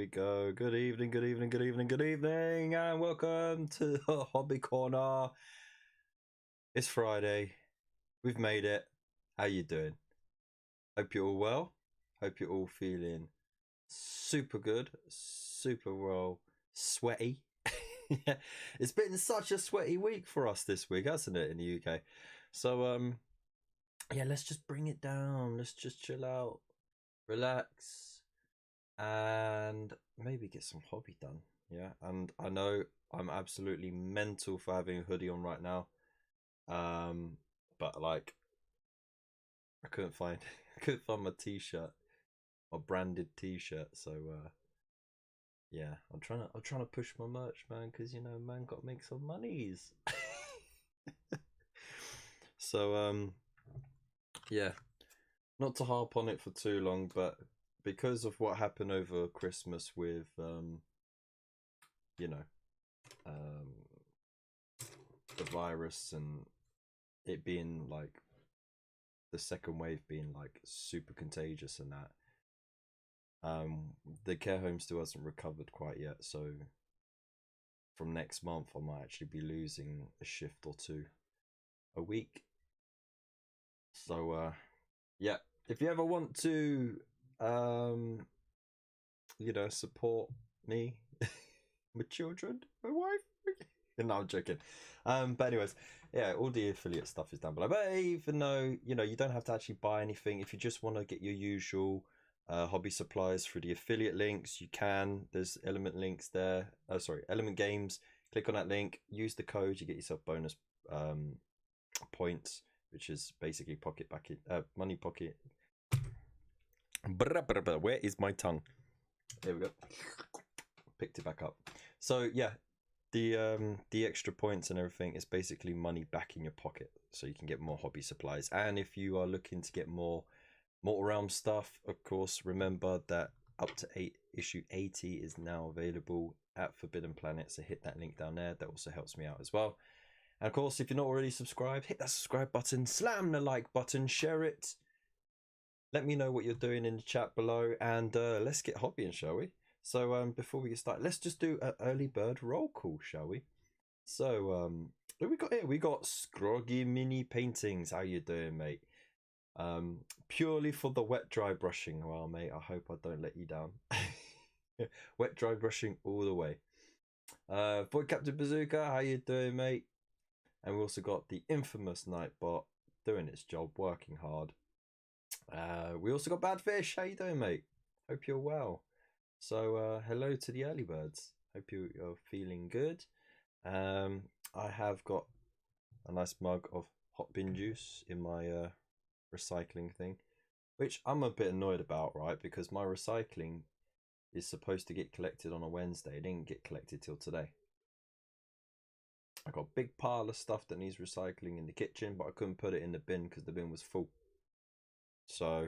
we go. Good evening, good evening, good evening, good evening, and welcome to the Hobby Corner. It's Friday. We've made it. How you doing? Hope you're all well. Hope you're all feeling super good, super well, sweaty. It's been such a sweaty week for us this week, hasn't it, in the UK? So, yeah, let's just bring it down. Let's just chill out, relax, and maybe get some hobby done. Yeah, and I know I'm absolutely mental for having a hoodie on right now. But like, I couldn't find my t-shirt, my branded t-shirt. So yeah, I'm trying to push my merch, man, because man, got to make some monies. So yeah, not to harp on it for too long, but because of what happened over Christmas with the virus and it being like the second wave being like super contagious and that, the care home still hasn't recovered quite yet. So from next month I might actually be losing a shift or two a week. So yeah, if you ever want to support me, my children, my wife. No, I'm joking. But anyways, yeah, all the affiliate stuff is down below. But even though you don't have to actually buy anything, if you just want to get your usual hobby supplies through the affiliate links, you can. There's Element links there. Element Games. Click on that link. Use the code. You get yourself bonus points, which is basically money pocket. Where is my tongue? There we go. Picked it back up. So yeah, the extra points and everything is basically money back in your pocket, so you can get more hobby supplies. And if you are looking to get more Mortal Realm stuff, of course, remember that up to issue 80 is now available at Forbidden Planet, so hit that link down there. That also helps me out as well. And of course, if you're not already subscribed, hit that subscribe button, slam the like button, share it. Let me know what you're doing in the chat below, and let's get hobbying, shall we? So before we get started, let's just do an early bird roll call, shall we? So what we got here? We got Scroggy Mini Paintings. How you doing, mate? Purely for the wet dry brushing. Well, mate, I hope I don't let you down. Wet dry brushing all the way. Void Captain Bazooka, how you doing, mate? And we also got the infamous Nightbot doing its job, working hard. We also got Bad Fish. How you doing, mate? Hope you're well. So hello to the early birds. Hope you're feeling good. I have got a nice mug of hot bin juice in my recycling thing, which I'm a bit annoyed about, right? Because my recycling is supposed to get collected on a Wednesday. It didn't get collected till today. I got a big pile of stuff that needs recycling in the kitchen, but I couldn't put it in the bin because the bin was full. So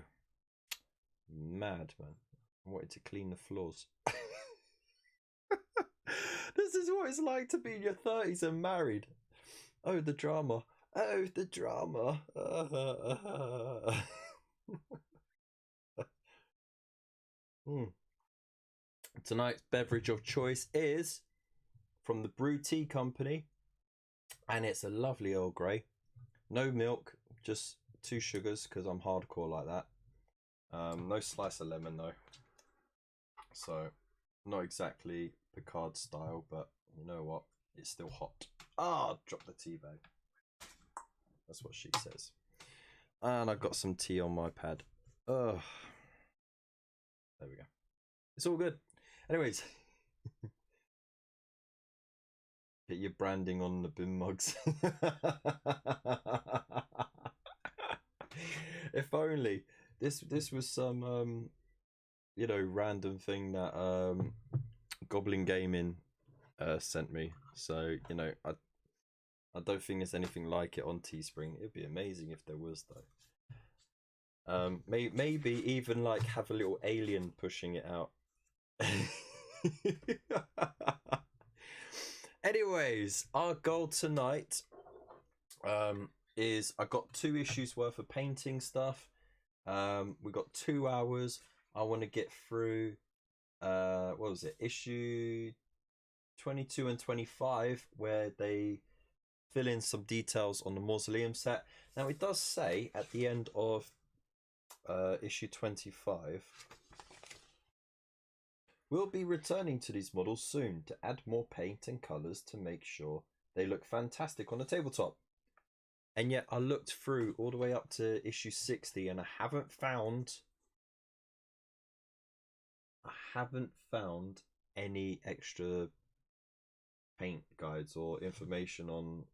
mad, man. I wanted to clean the floors. This is what it's like to be in your 30s and married. Oh, the drama. Oh, the drama. Tonight's beverage of choice is from the Brew Tea Company, and it's a lovely Earl Grey. No milk, just 2 sugars because I'm hardcore like that. No slice of lemon though, so not exactly Picard style, but you know what, it's still hot. Drop the tea bag. That's what she says. And I got some tea on my pad. There we go. It's all good. Anyways, get your branding on the bin mugs. If only this was some random thing that Goblin Gaming sent me. So I don't think there's anything like it on Teespring. It'd be amazing if there was, though. Maybe even like have a little alien pushing it out. Anyways, our goal tonight is I got 2 issues worth of painting stuff. We got 2 hours. I want to get through what was it, issue 22 and 25, where they fill in some details on the mausoleum set. Now it does say at the end of issue 25, we'll be returning to these models soon to add more paint and colours to make sure they look fantastic on the tabletop. And yet I looked through all the way up to issue 60 and I haven't found any extra paint guides or information on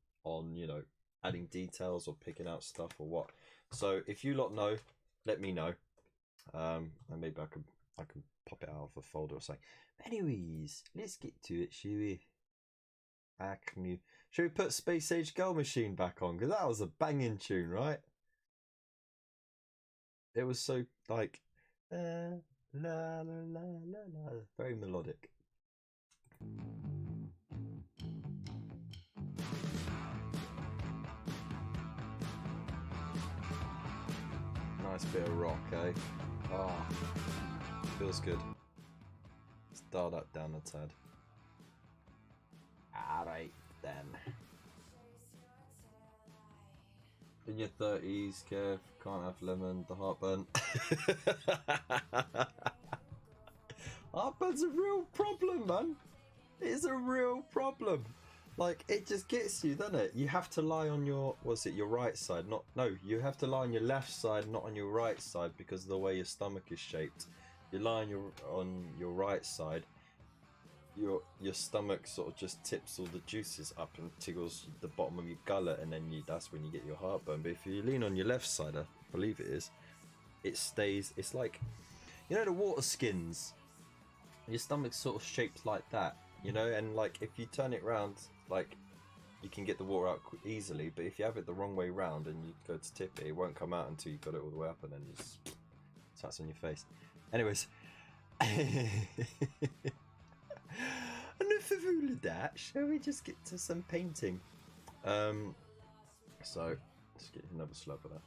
you know, adding details or picking out stuff or what. So if you lot know, let me know. And maybe I can pop it out of a folder or something. Anyways, let's get to it, shall we? Should we put Space Age Girl Machine back on? Because that was a banging tune, right? It was so like la la la la la, very melodic. Nice bit of rock, eh? Oh, feels good. Let's dial that down a tad. Alright then. In your 30s, Kev, can't have lemon, the heartburn. Heartburn's a real problem, man. It is a real problem. Like, it just gets you, doesn't it? You have to lie on your, what's it, your right side? No, you have to lie on your left side, not on your right side, because of the way your stomach is shaped. You lie on your right side, your stomach sort of just tips all the juices up and tickles the bottom of your gullet, and then that's when you get your heartburn. But if you lean on your left side, I believe it stays. It's like, you know, the water skins. Your stomach's sort of shaped like that, you know, and like if you turn it round, like you can get the water out easily. But if you have it the wrong way round and you go to tip it, it won't come out until you got it all the way up, and then you just that's on your face. Anyways. Enough of all of that, shall we just get to some painting? So let's get another slab of that.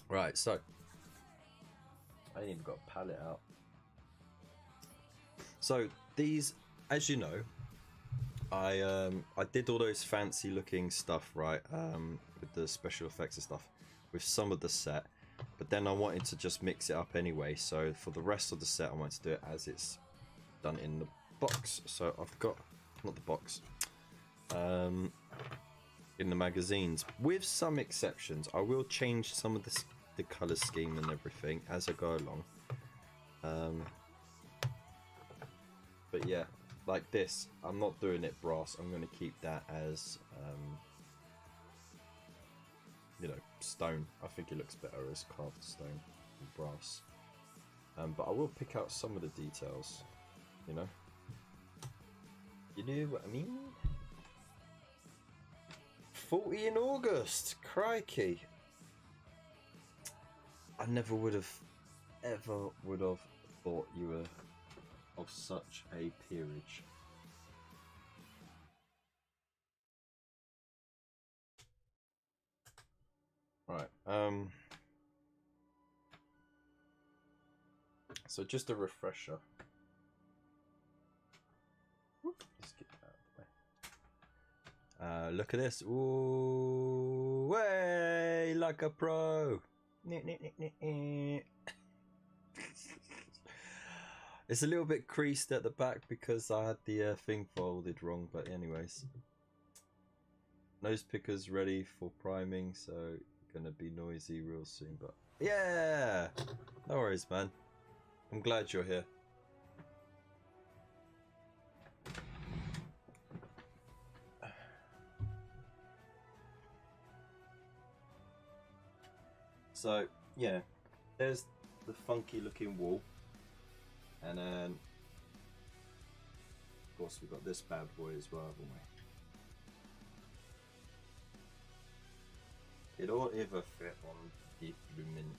Right, so I ain't even got a palette out. So these, as you know, I did all those fancy looking stuff, right, with the special effects and stuff with some of the set, but then I wanted to just mix it up anyway. So for the rest of the set I wanted to do it as it's done in the box. So I've got, not the box, in the magazines, with some exceptions. I will change some of the color scheme and everything as I go along. But yeah, like this, I'm not doing it brass. I'm going to keep that as you know, stone. I think it looks better as carved stone than brass. But I will pick out some of the details, you know. You know what I mean? 40 in August, crikey. I never would have, ever would have thought you were of such a peerage. Right, so just a refresher. Let's get that out of the way. Look at this. Ooh, way like a pro. It's a little bit creased at the back because I had the thing folded wrong, but anyways. Nose pickers ready for priming, so gonna be noisy real soon, but yeah, no worries, man. I'm glad you're here. So yeah, there's the funky looking wall, and then of course we've got this bad boy as well, haven't we? It don't ever fit on the blooming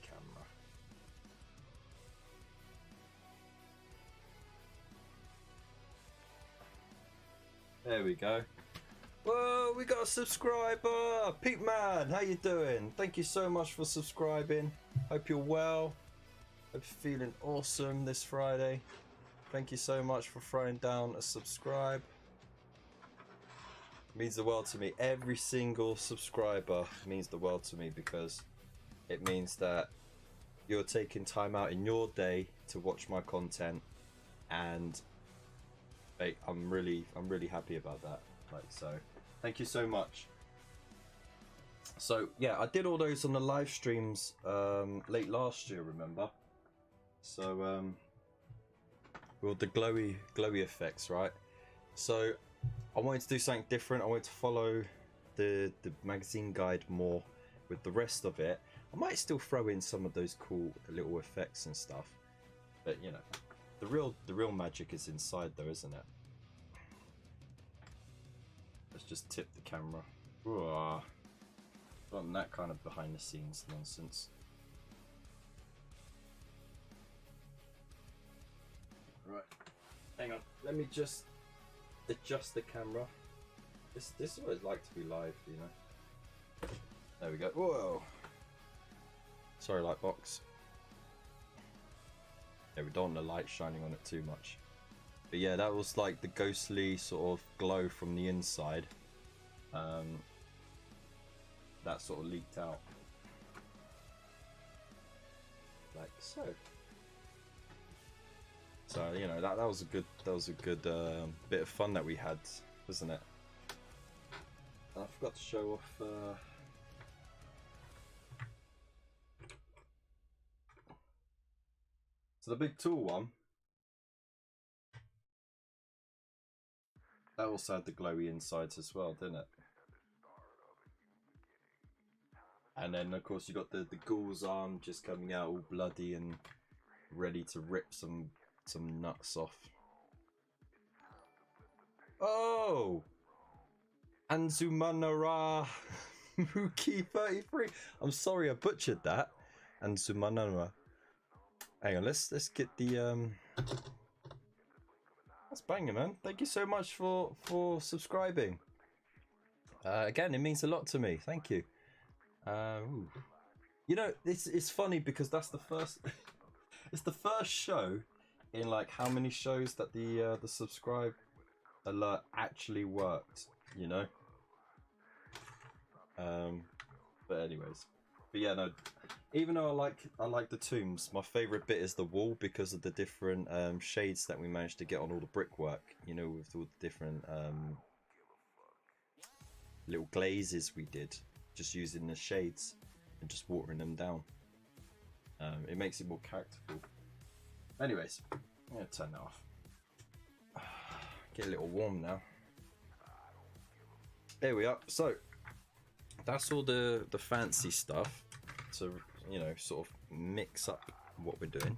camera. There we go. Whoa, we got a subscriber! Pete Man, how you doing? Thank you so much for subscribing. Hope you're well. Hope you're feeling awesome this Friday. Thank you so much for throwing down a subscribe. It means the world to me. Every single subscriber means the world to me, because it means that you're taking time out in your day to watch my content, and hey, I'm really happy about that. Like, so thank you so much. So yeah, I did all those on the live streams late last year, remember? So well, the glowy effects, right? So I wanted to do something different. I wanted to follow the magazine guide more with the rest of it. I might still throw in some of those cool little effects and stuff, but you know, the real magic is inside, though, isn't it? Let's just tip the camera. Ooh, not that kind of behind the scenes nonsense. Right, hang on. Let me just adjust the camera. This is what it's like to be live, you know. There we go. Whoa. Sorry, Lightbox. Yeah, we don't want the light shining on it too much. But yeah, that was like the ghostly sort of glow from the inside. That sort of leaked out. Like so. So, you know, that was a good bit of fun that we had, wasn't it? And I forgot to show off so the big tool one, that also had the glowy insides as well, didn't it? And then of course you got the ghoul's arm just coming out all bloody and ready to rip some nuts off. Oh! Anzumanara Muki 33. I'm sorry I butchered that. Anzumanara. Hang on, let's get the that's banging, man. Thank you so much for subscribing. Again, it means a lot to me. Thank you. You know, it's funny because that's the first it's the first show in like how many shows that the subscribe alert actually worked, you know. But anyways, but yeah, no, even though I like the tombs, my favorite bit is the wall because of the different shades that we managed to get on all the brickwork, you know, with all the different little glazes we did, just using the shades and just watering them down. It makes it more characterful. Anyways, I'm gonna turn that off. Get a little warm now. There we are. So that's all the fancy stuff to, you know, sort of mix up what we're doing,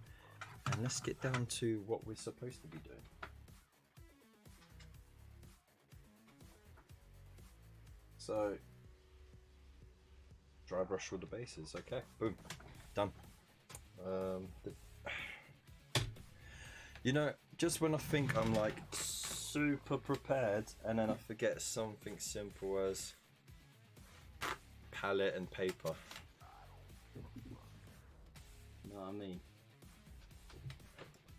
and let's get down to what we're supposed to be doing. So dry brush all the bases. Okay, boom, done. You know, just when I think I'm like super prepared, and then I forget something simple as palette and paper. You know what I mean?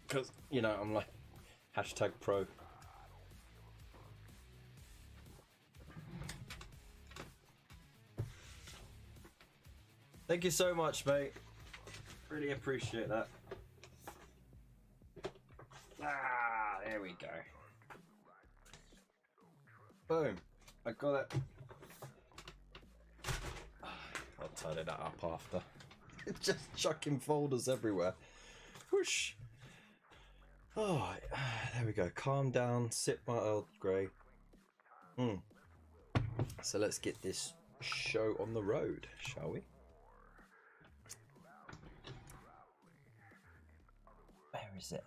Because, you know, I'm like #pro. Thank you so much, mate. Really appreciate that. Ah, there we go. Boom. I got it. I'll tidy that up after. Just chucking folders everywhere. Whoosh. Oh, there we go. Calm down. Sip my Earl Grey. So let's get this show on the road, shall we? Where is it?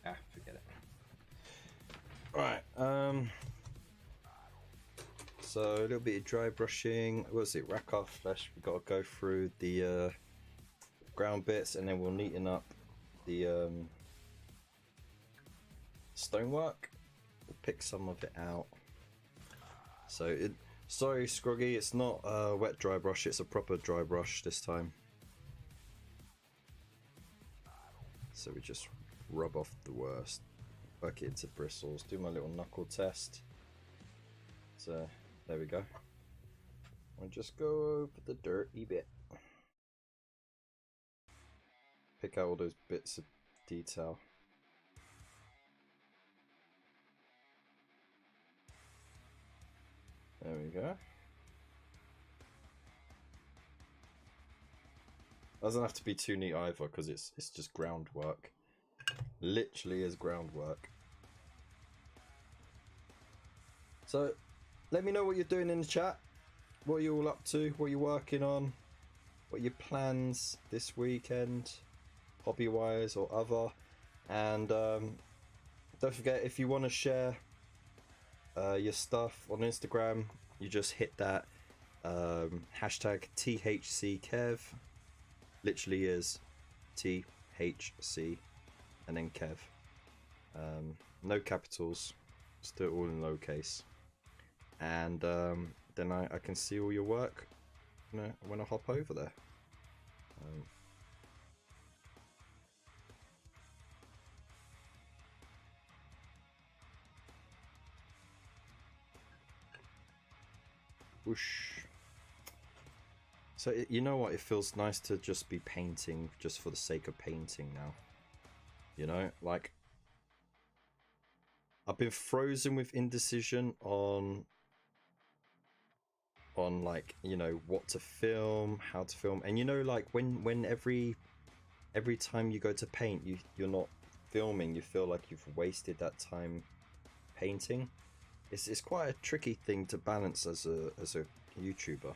Ah, forget it. Right. So a little bit of dry brushing. What was it? Rack off flesh. We've got to go through the ground bits, and then we'll neaten up the stonework. We'll pick some of it out. So Sorry, Scroggy, it's not a wet dry brush, it's a proper dry brush this time. So we just rub off the worst, work it into bristles, do my little knuckle test. So there we go. I'll just go over the dirty bit. Pick out all those bits of detail. There we go. Doesn't have to be too neat either, because it's just groundwork. Literally is groundwork. So let me know what you're doing in the chat. What are you all up to? What are you working on? What are your plans this weekend, hobby wise or other? And don't forget, if you want to share your stuff on Instagram, you just hit that hashtag THCKev. Literally is THC and then Kev. No capitals, just do it all in lowercase. And then I can see all your work when I hop over there. Whoosh. So you know what, it feels nice to just be painting just for the sake of painting now. You know, like I've been frozen with indecision on like, you know, what to film, how to film, and you know, like when every time you go to paint, you're not filming, you feel like you've wasted that time painting. It's quite a tricky thing to balance as a YouTuber,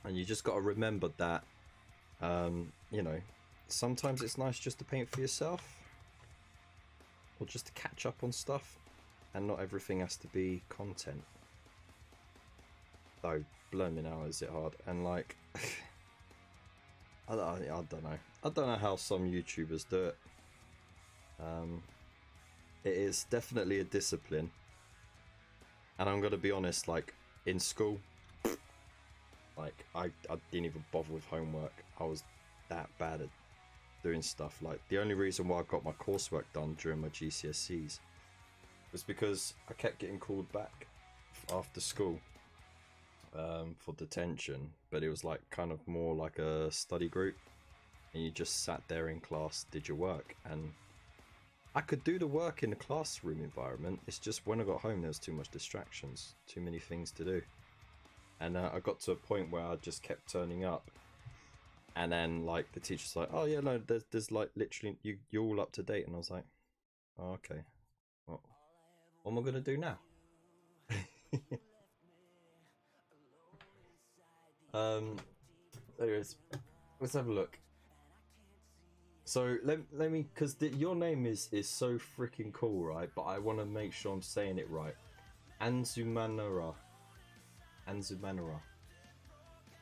and you just got to remember that you know, sometimes it's nice just to paint for yourself or just to catch up on stuff, and not everything has to be content. Though, blooming hell is it hard. And like I don't know how some YouTubers do it. It is definitely a discipline, and I'm gonna be honest, like in school, like I didn't even bother with homework. I was that bad at doing stuff. Like the only reason why I got my coursework done during my GCSEs was because I kept getting called back after school for detention, but it was like kind of more like a study group, and you just sat there in class, did your work, and I could do the work in the classroom environment. It's just when I got home there was too much distractions, too many things to do, and I got to a point where I just kept turning up, and then like the teacher's like, oh yeah, no, there's like literally you're all up to date, and I was like, oh, okay, well, what am I gonna do now? Anyways, let's have a look. So let me, because your name is so freaking cool, right? But I want to make sure I'm saying it right. Anzumanara.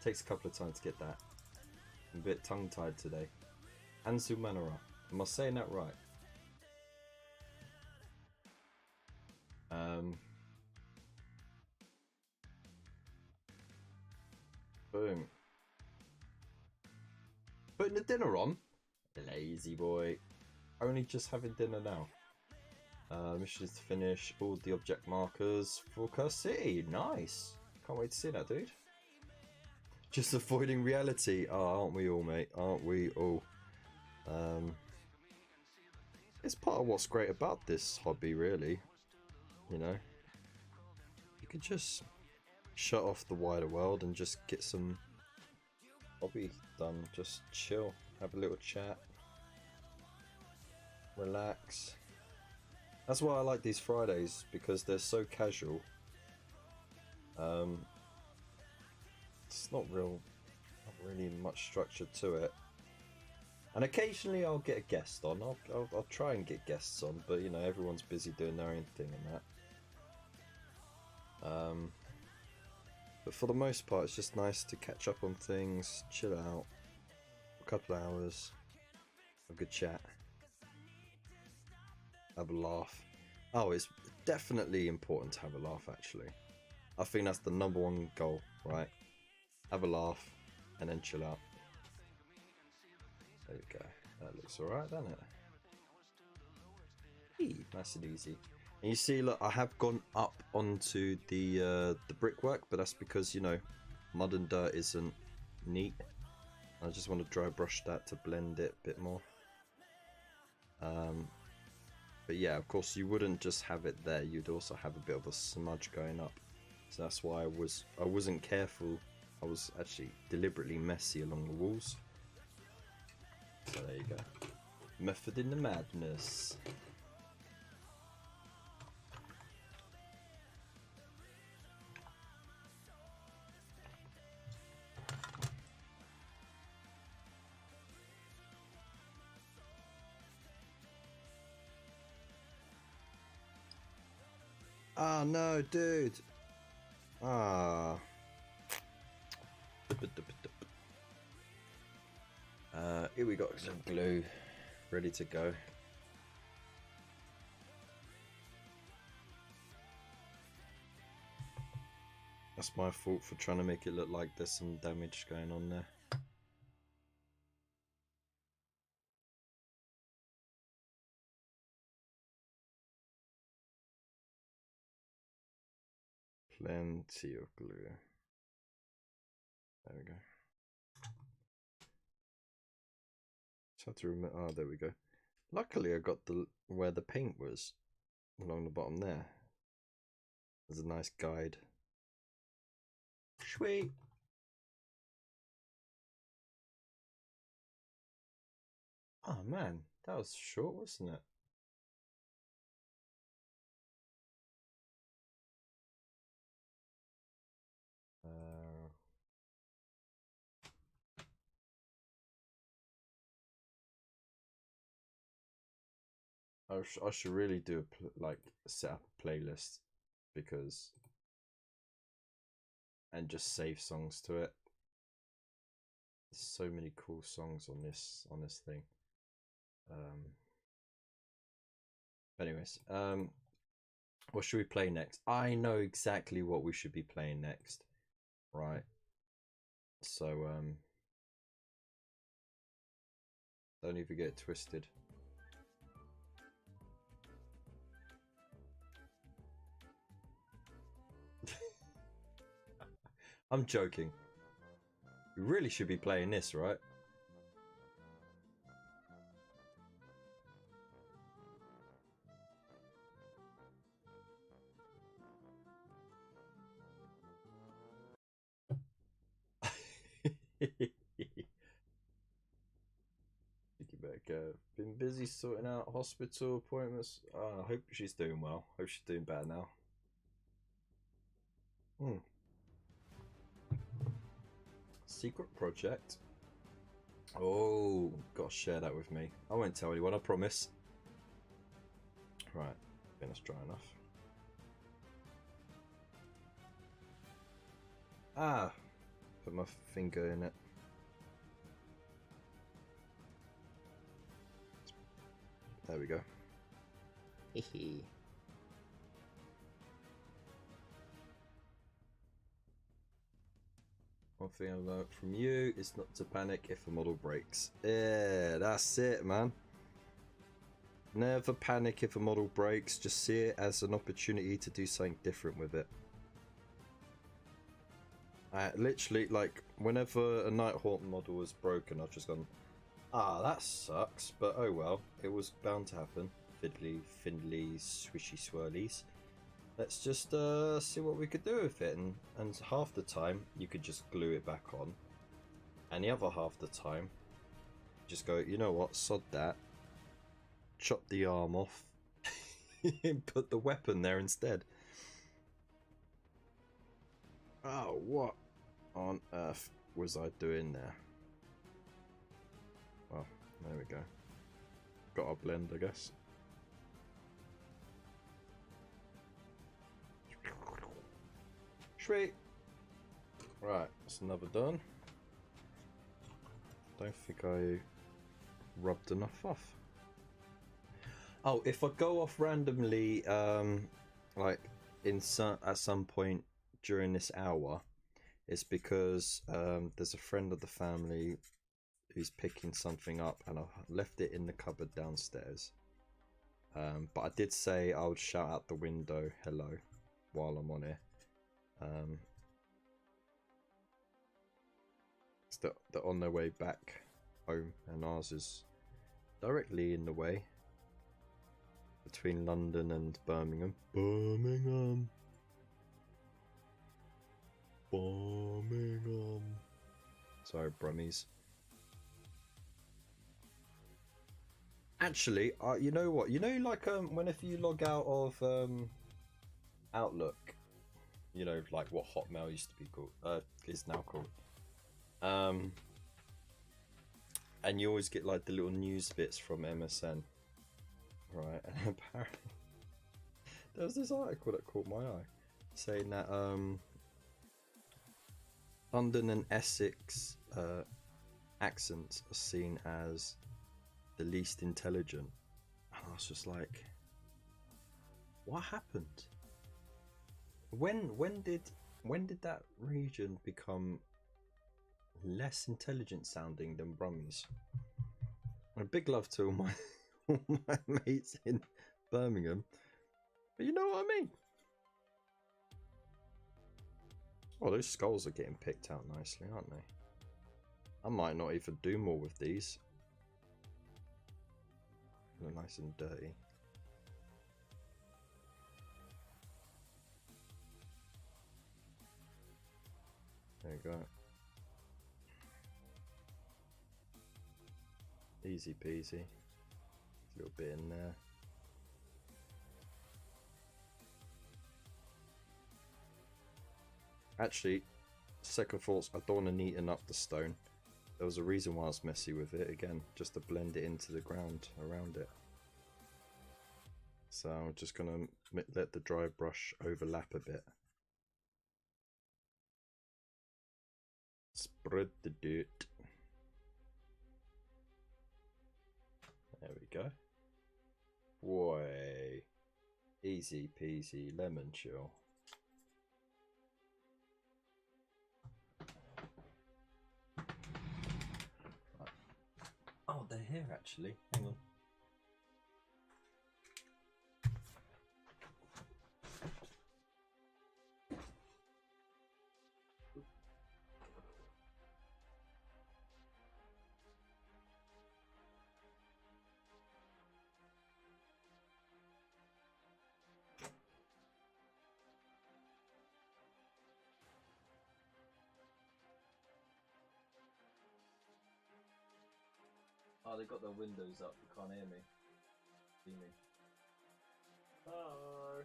Takes a couple of times to get that. I'm a bit tongue-tied today. Anzumanara. Am I saying that right? Boom. Putting the dinner on? Lazy boy. Only just having dinner now. Missions to finish all the object markers for Curse City. Nice. Can't wait to see that, dude. Just avoiding reality. Oh, aren't we all, mate? Aren't we all? It's part of what's great about this hobby, really. You know, you could just shut off the wider world and just get some hobby done. Just chill, have a little chat, relax. That's why I like these Fridays, because they're so casual. It's not really much structure to it. And occasionally I'll get a guest on. I'll try and get guests on, but you know, everyone's busy doing their own thing and that. But for the most part, it's just nice to catch up on things, chill out, a couple of hours, a good chat, have a laugh. Oh, it's definitely important to have a laugh, actually. I think that's the #1 goal, right? Have a laugh and then chill out. There we go. That looks alright, doesn't it? Eee, nice and easy. And you see, look, I have gone up onto the brickwork, but that's because, you know, mud and dirt isn't neat. I just want to dry brush that to blend it a bit more. But yeah, of course, you wouldn't just have it there. You'd also have a bit of a smudge going up. So that's why I wasn't careful. I was actually deliberately messy along the walls. So there you go. Method in the madness. Ah, no, dude. Ah. Here we got some glue ready to go. That's my fault for trying to make it look like there's some damage going on there. Plenty of glue. There we go. Just have to remember. Oh, there we go. Luckily, I got where the paint was along the bottom there. There's a nice guide. Sweet. Oh man, that was short, wasn't it? I should really do set up a playlist and just save songs to it. There's so many cool songs on this thing. Anyways, what should we play next? I know exactly what we should be playing next, right? So don't even get it twisted. I'm joking. We really should be playing this, right? Been busy sorting out hospital appointments. I hope she's doing well. Hope she's doing better now. Secret project. Oh, gotta share that with me. I won't tell anyone, I promise. Right, I think that's dry enough. Ah, put my finger in it. There we go. Hehe. One thing I learned from you is not to panic if a model breaks. Yeah, that's it, man. Never panic if a model breaks. Just see it as an opportunity to do something different with it. Literally, like, whenever a Nighthawk model was broken, I've just gone, ah, that sucks, but oh well, it was bound to happen. Fiddly, findly, swishy swirlies. Let's just see what we could do with it. And half the time, you could just glue it back on. And the other half the time, just go, you know what, sod that. Chop the arm off. And put the weapon there instead. Oh, what on earth was I doing there? Well, there we go. Got our blend, I guess. Sweet. Right, that's another done. Don't think I rubbed enough off. Oh, if I go off randomly, like at some point during this hour is because there's a friend of the family who's picking something up, and I left it in the cupboard downstairs. But I did say I would shout out the window hello while I'm on here. They're on their way back home, and ours is directly in the way between London and Birmingham. Birmingham. Sorry, Brummies. Actually, you know what? You know, like whenever you log out of Outlook, you know, like what Hotmail used to be called, is now called. And you always get like the little news bits from MSN, right? And apparently, there was this article that caught my eye, saying that London and Essex accents are seen as the least intelligent, and I was just like, what happened? When did that region become less intelligent sounding than Brummies? And a big love to all my mates in Birmingham, but you know what I mean. Oh, those skulls are getting picked out nicely, aren't they? I might not even do more with these. They're nice and dirty. There you go. Easy peasy. A little bit in there. Actually, second thoughts, I don't want to neaten up the stone. There was a reason why I was messy with it, again, just to blend it into the ground around it. So I'm just going to let the dry brush overlap a bit. Spread the dirt. There we go. Boy, easy peasy lemon chill. Right. Oh, they're here actually. Hang on. Oh, they got their windows up. You can't hear me. See me. Hello.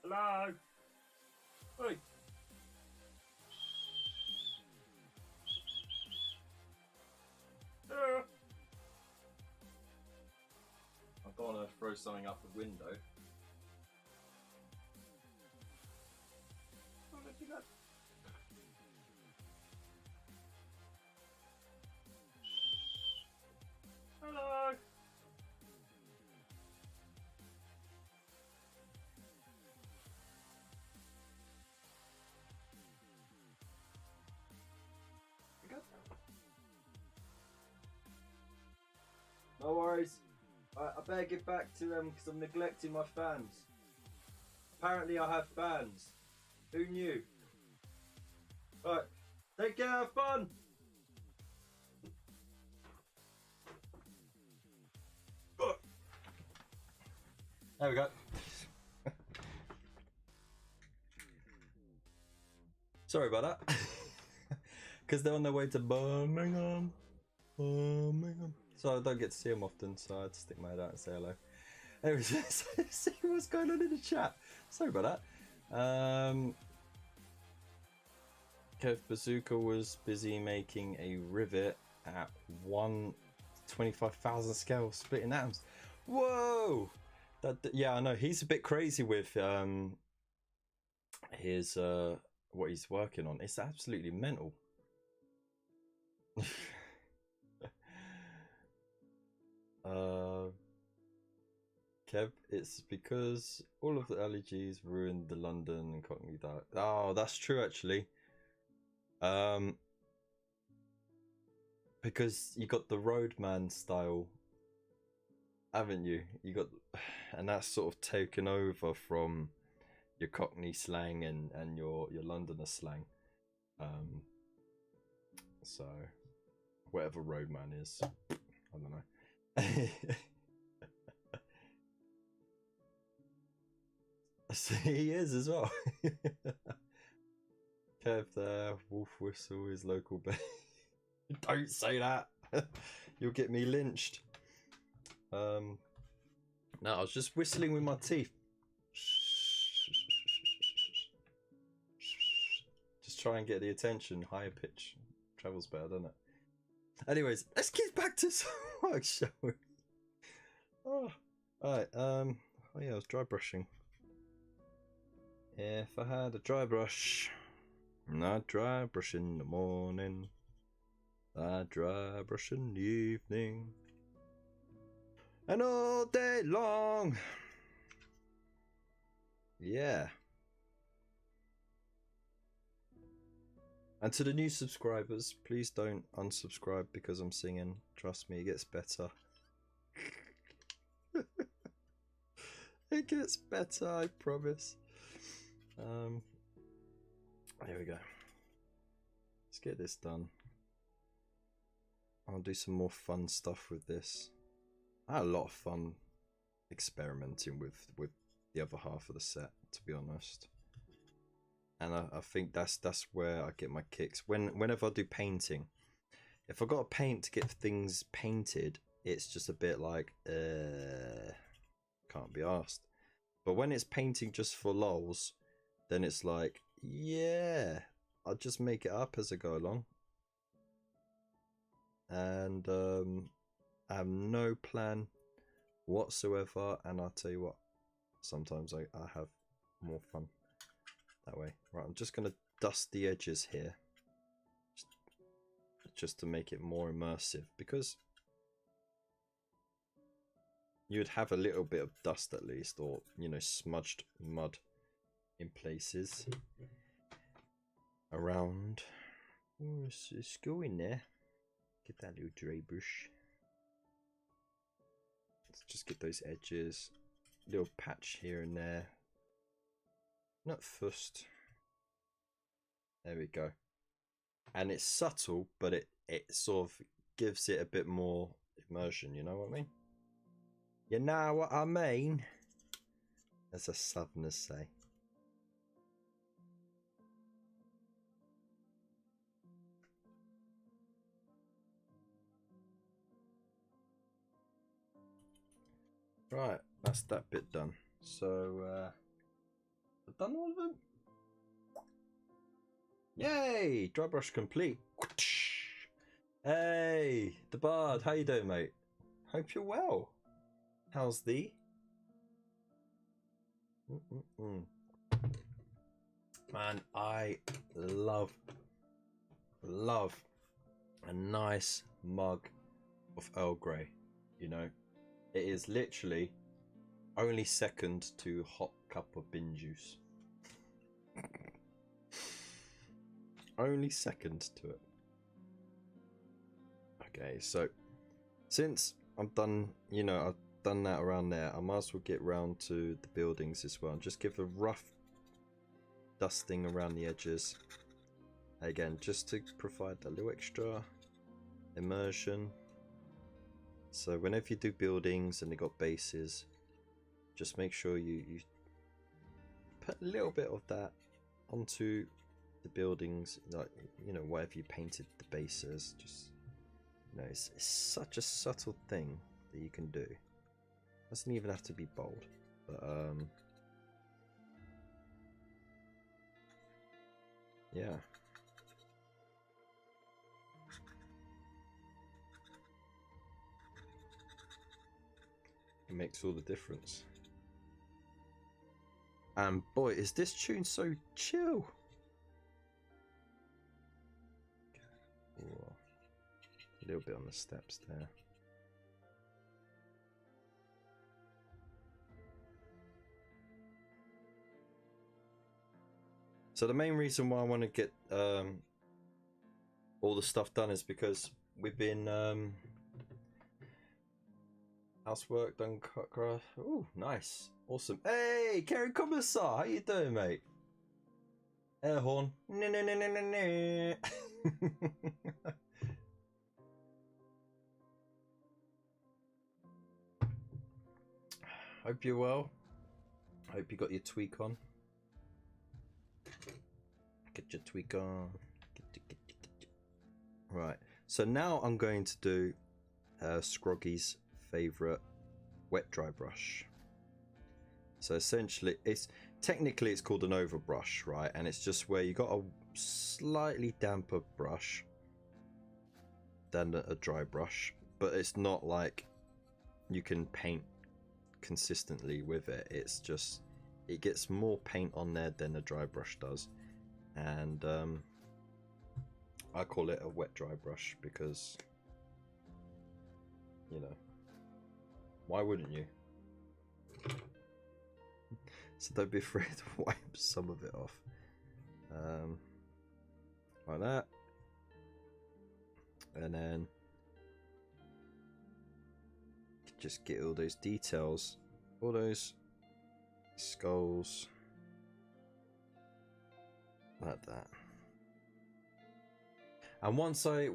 Hello. Hey. Yeah. I don't want to throw something out the window. Oh, look at that. Hello. No worries. I better get back to them because I'm neglecting my fans. Apparently I have fans. Who knew? Right. Take care, have fun. There we go. Sorry about that. Because they're on their way to Birmingham. So I don't get to see them often, so I had to stick my head out and say hello. Anyway, see what's going on in the chat. Sorry about that. Kev Bazooka was busy making a rivet at 1/25,000 scale, splitting atoms. Whoa! Yeah, I know he's a bit crazy with his what he's working on. It's absolutely mental. Kev Kev, it's because all of the allergies ruined the London and Cockney diet. Oh, that's true actually. Because you got the roadman style, haven't you? You got, and that's sort of taken over from your Cockney slang and your Londoner slang. So whatever roadman is, I don't know. So he is as well. Kev there, wolf whistle is local bay. Don't say that. You'll get me lynched. No, I was just whistling with my teeth. Just try and get the attention. Higher pitch travels better, doesn't it? Anyways, let's get back to some work, shall we? Oh, alright. Oh yeah, I was dry brushing. If I had a dry brush, I'd dry brush in the morning, I'd dry brush in the evening, and all day long. Yeah. And to the new subscribers, please don't unsubscribe because I'm singing. Trust me, it gets better. It gets better, I promise. Here we go. Let's get this done. I'll do some more fun stuff with this. I had a lot of fun experimenting with the other half of the set, to be honest. And I think that's where I get my kicks. Whenever I do painting, if I got to paint to get things painted, it's just a bit like can't be asked. But when it's painting just for lols, then it's like, yeah, I'll just make it up as I go along. And I have no plan whatsoever, and I'll tell you what, sometimes I have more fun that way. Right, I'm just going to dust the edges here just to make it more immersive, because you would have a little bit of dust at least, or, you know, smudged mud in places around. Oh, let's go in there. Get that little dry brush. Let's just get those edges. Little patch here and there. Not fussed. There we go. And it's subtle, but it sort of gives it a bit more immersion, you know what I mean? You know what I mean? As the Southerners say. Right, that's that bit done. So, I've done all of them. Yay! Dry brush complete. Hey, the Bard, how you doing, mate? Hope you're well. How's thee? Man, I love a nice mug of Earl Grey. You know, it is literally only second to hot cup of bin juice. Only second to it. Okay, so since I'm done, you know, I've done that around there, I might as well get round to the buildings as well and just give a rough dusting around the edges. Again, just to provide a little extra immersion. So whenever you do buildings and they got bases, just make sure you put a little bit of that onto the buildings, like, you know, whatever you painted the bases. Just, you know, it's such a subtle thing that you can do. Doesn't even have to be bold, but yeah. It makes all the difference. And boy, is this tune so chill. Ooh, a little bit on the steps there. So the main reason why I want to get all the stuff done is because we've been housework done, cut grass. Oh, nice, awesome. Hey, Kerry Commissar, how you doing, mate? Air horn. No, no, no, no, no, no. Hope you're well. Hope you got your tweak on. Get your tweak on. Get. Right. So now I'm going to do Scroggy's favorite wet dry brush. So essentially, it's called an overbrush, right? And it's just where you got a slightly damper brush than a dry brush, but it's not like you can paint consistently with it. It's just it gets more paint on there than a dry brush does, and I call it a wet dry brush because, you know, why wouldn't you? So don't be afraid to wipe some of it off, like that, and then just get all those details, all those skulls, like that. And once I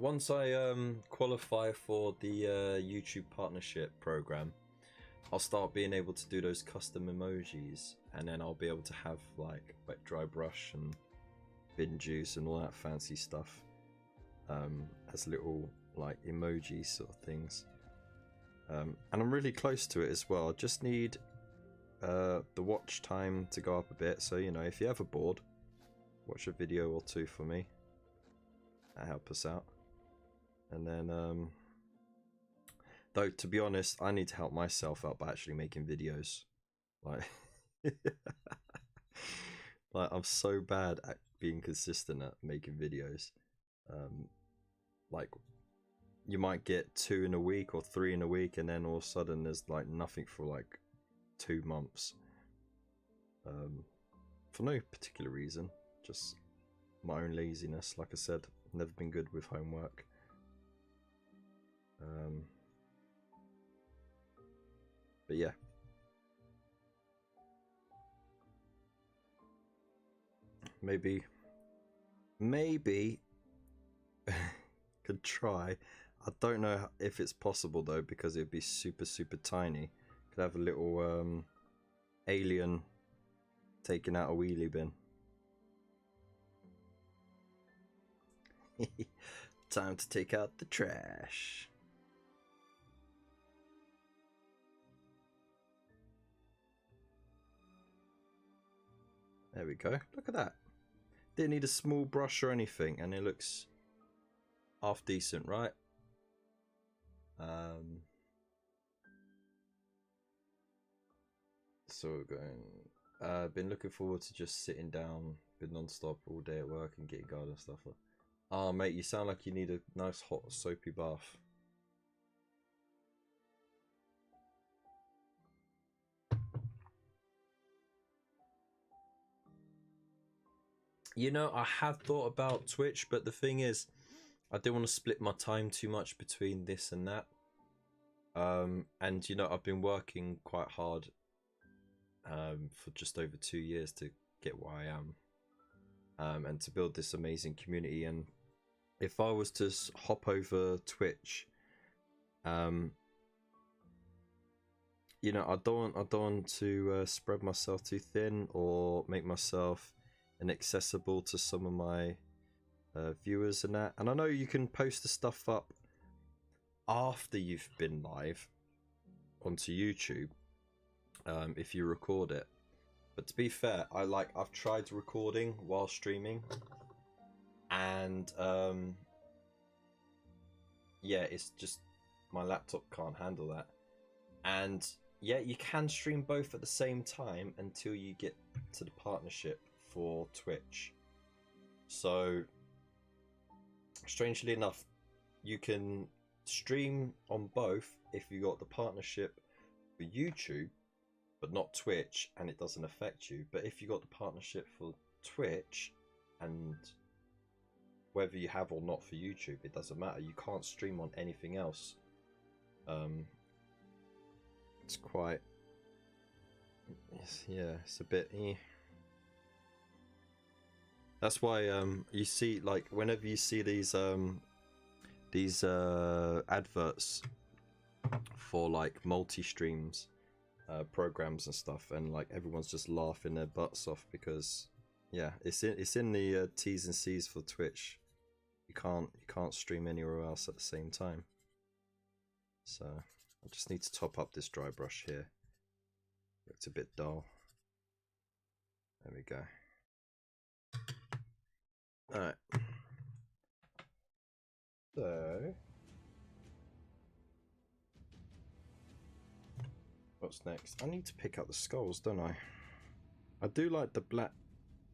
qualify for the YouTube partnership program, I'll start being able to do those custom emojis, and then I'll be able to have like wet dry brush and bin juice and all that fancy stuff as little like emoji sort of things. And I'm really close to it as well. I just need the watch time to go up a bit, so you know, if you're ever bored, watch a video or two for me. That help us out. And then though, to be honest, I need to help myself out by actually making videos. Like like I'm so bad at being consistent at making videos. Like you might get 2 in a week or 3 in a week, and then all of a sudden there's like nothing for like 2 months, for no particular reason, just my own laziness. Like I said, never been good with homework. But yeah, maybe could try. I don't know if it's possible though, because it'd be super tiny. Could have a little alien taking out a wheelie bin. Time to take out the trash. There we go. Look at that. Didn't need a small brush or anything, and it looks half decent, right? So we're going. Been looking forward to just sitting down, been non-stop all day at work and getting garden stuff. Oh, mate, you sound like you need a nice hot soapy bath. You know, I have thought about Twitch, but the thing is, I don't want to split my time too much between this and that. And you know, I've been working quite hard for just over 2 years to get where I am, and to build this amazing community. And if I was to hop over Twitch, you know, I don't want to spread myself too thin or make myself inaccessible to some of my viewers and that. And I know you can post the stuff up after you've been live onto YouTube, if you record it. But to be fair, I've tried recording while streaming, and yeah, it's just my laptop can't handle that. And yeah, you can stream both at the same time until you get to the partnership for Twitch. So strangely enough, you can stream on both if you got the partnership for YouTube, but not Twitch, and it doesn't affect you. But if you got the partnership for Twitch, and whether you have or not for YouTube, it doesn't matter. You can't stream on anything else. It's quite, yeah, it's a bit. That's why you see, like, whenever you see these adverts for like multi-streams programs and stuff, and like everyone's just laughing their butts off because yeah, it's in the T's and C's for Twitch. You can't stream anywhere else at the same time. So I just need to top up this dry brush here. It's a bit dull. There we go. Alright. So what's next? I need to pick up the skulls, don't I? I do like the black,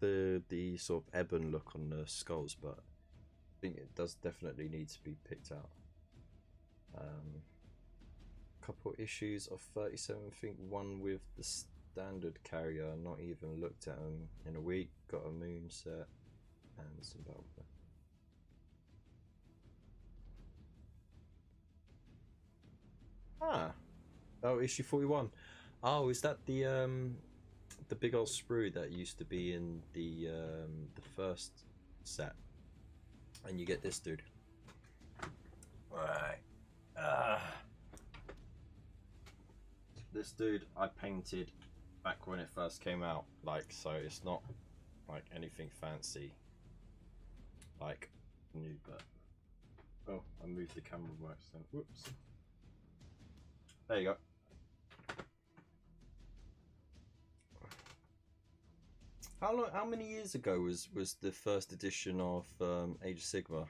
the sort of ebon look on the skulls, but I think it does definitely need to be picked out. Couple issues of 37, I think one with the standard carrier, not even looked at them in a week. Got a moon set and some battle. Ah, oh, issue 41. Oh, is that the big old sprue that used to be in the first set? And you get this dude. Right. This dude I painted back when it first came out, like, so it's not like anything fancy, like new, but oh, I moved the camera by accident. Whoops. There you go. How many years ago was the first edition of Age of Sigmar?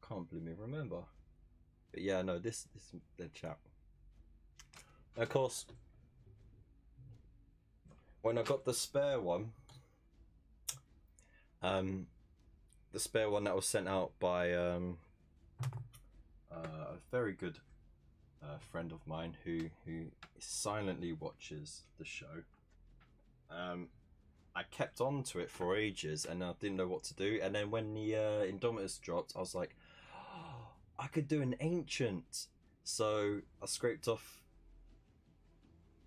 Can't believe me remember. But yeah, no, this the chap. Of course, when I got the spare one, that was sent out by a very good friend of mine who silently watches the show. I kept on to it for ages and I didn't know what to do, and then when the Indomitus dropped, I was like, oh, I could do an ancient. So I scraped off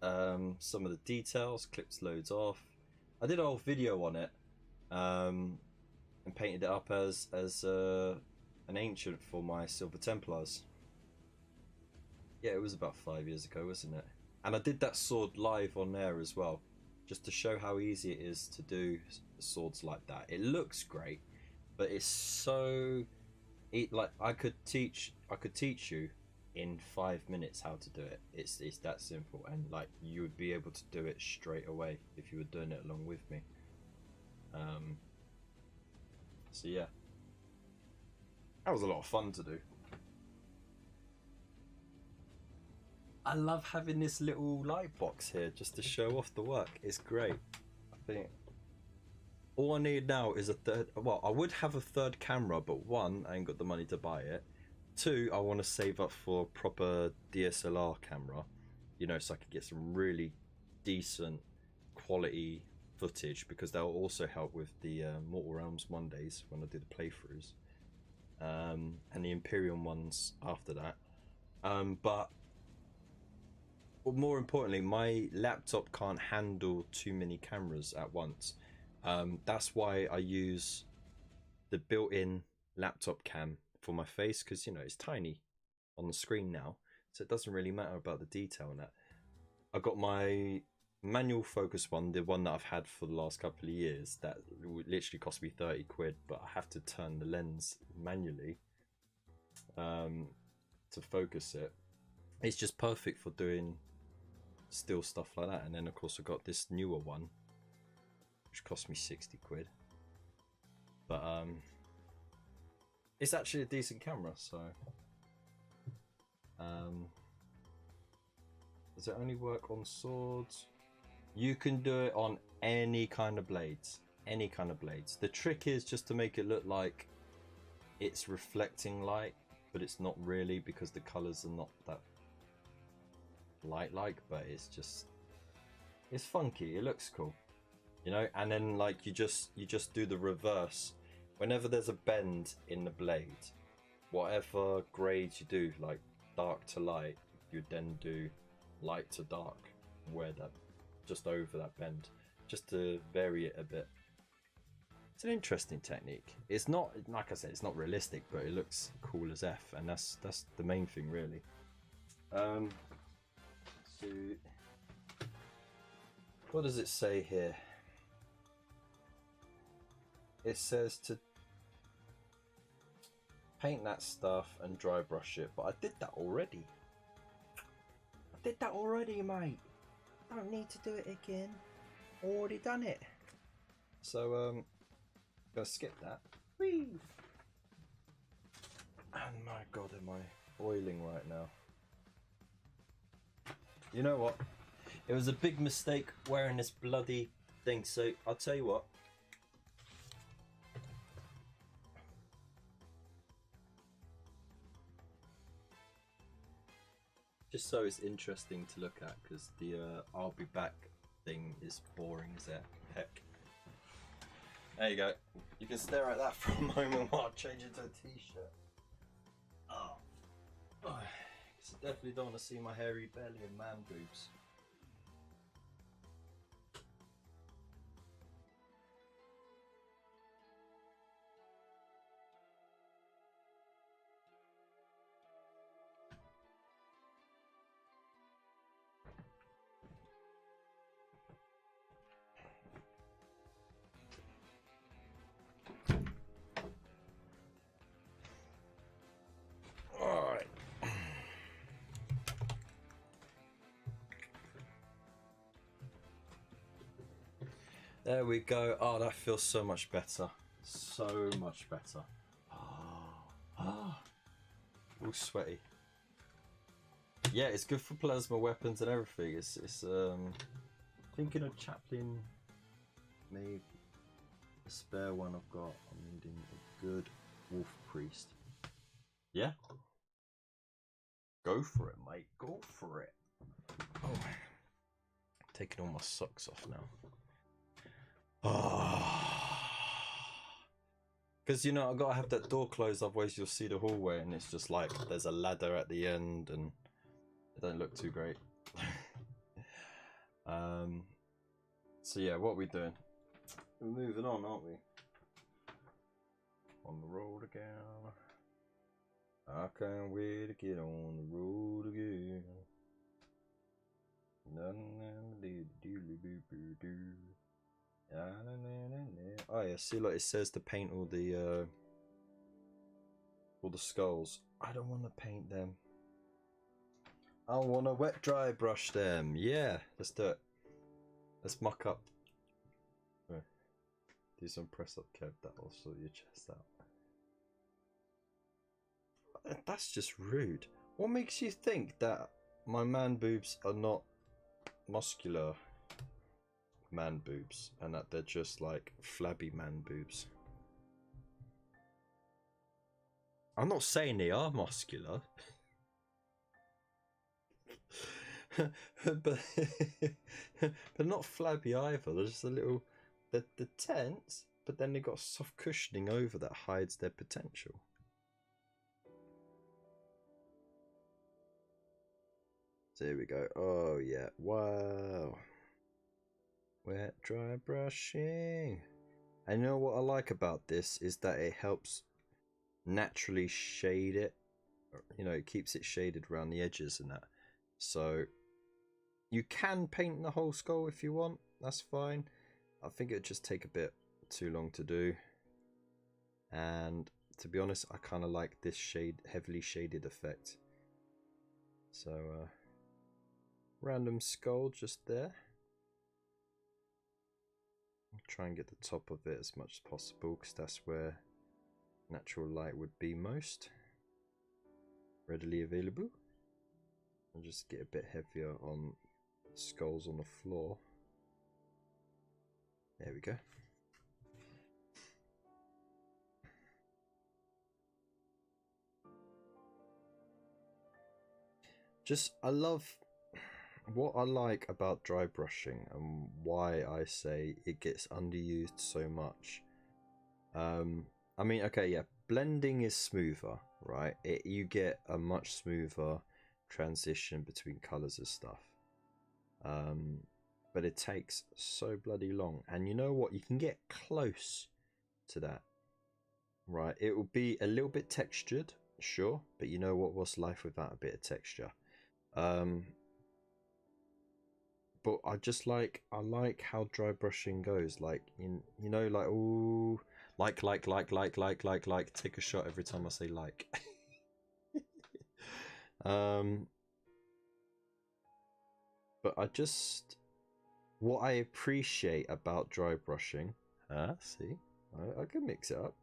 some of the details, clipped loads off. I did a whole video on it, and painted it up as an ancient for my Silver Templars. Yeah, it was about 5 years ago, wasn't it? And I did that sword live on there as well, just to show how easy it is to do swords like that. It looks great, but it's so... like I could teach you in 5 minutes how to do it. It's that simple, and like you would be able to do it straight away if you were doing it along with me. So yeah, that was a lot of fun to do. I love having this little light box here just to show off the work. It's great. I think all I need now is a third. Well, I would have a third camera, but one, I ain't got the money to buy it. Two, I want to save up for a proper DSLR camera, you know, so I can get some really decent quality footage, because that will also help with the Mortal Realms Mondays when I do the playthroughs, and the Imperium ones after that. But more importantly, my laptop can't handle too many cameras at once. That's why I use the built-in laptop cam for my face, because you know it's tiny on the screen now, so it doesn't really matter about the detail in that. I got my manual focus one, the one that I've had for the last couple of years, that literally cost me 30 quid, but I have to turn the lens manually to focus it. It's just perfect for doing still stuff like that. And then of course I got this newer one which cost me 60 quid, but it's actually a decent camera. So does it only work on swords? You can do it on any kind of blades, any kind of blades. The trick is just to make it look like it's reflecting light, but it's not really, because the colors are not that light like, but it's just It's funky. It looks cool, you know. And then like you just do the reverse. Whenever there's a bend in the blade, whatever grades you do, like dark to light, you then do light to dark, where that just over that bend, just to vary it a bit. It's an interesting technique. It's not, like I said, it's not realistic, but it looks cool as F, and that's the main thing, really. So what does it say here? It says to paint that stuff and dry brush it, but I did that already. Mate. Don't need to do it again. Already done it. So gonna skip that. Whee! And my god, am I boiling right now? You know what? It was a big mistake wearing this bloody thing, so I'll tell you what. Just so it's interesting to look at, because the I'll be back thing is boring as heck. There you go. You can stare at that for a moment while I change into a t-shirt. Oh. Oh. So definitely don't want to see my hairy belly and man boobs. Alright. There we go. Oh, that feels so much better. So much better. All sweaty. Yeah, it's good for plasma weapons and everything. It's thinking of Chaplain, maybe a spare one I've got. I'm needing a good wolf priest. Yeah. Go for it, mate. Go for it. Oh, taking all my socks off now. Because you know I gotta have that door closed, otherwise you'll see the hallway and it's just like there's a ladder at the end and it don't look too great. So yeah, what are we doing? We're moving on, aren't we? On the road again. I can't wait to get on the road again. Oh yeah, see, like it says to paint all the skulls. I don't want to paint them. I want to wet dry brush them. Yeah, let's do it. Let's muck up. Do some press up, Kev. That'll sort your chest out. That's just rude. What makes you think that my man boobs are not muscular man boobs and that they're just like flabby man boobs? I'm not saying they are muscular. but not flabby either. They're just a little, they're tense, but then they've got soft cushioning over that hides their potential. So here we go. Oh yeah, wow. Wet dry brushing. And you know what I like about this is that it helps naturally shade it. You know, it keeps it shaded around the edges and that. So you can paint the whole skull if you want. That's fine. I think it would just take a bit too long to do. And to be honest, I kind of like this heavily shaded effect. So random skull just there. I'll try and get the top of it as much as possible because that's where natural light would be most readily available. I'll just get a bit heavier on skulls on the floor. There we go. I love what I like about dry brushing and why I say it gets underused so much. I mean, okay, yeah, blending is smoother, right? You get a much smoother transition between colors and stuff. But it takes so bloody long. And you know what? You can get close to that, right? It will be a little bit textured, sure, but you know what? What's life without a bit of texture? But I like how dry brushing goes. Like you know, like ooh, like. Take a shot every time I say like. But what I appreciate about dry brushing, see, I can mix it up.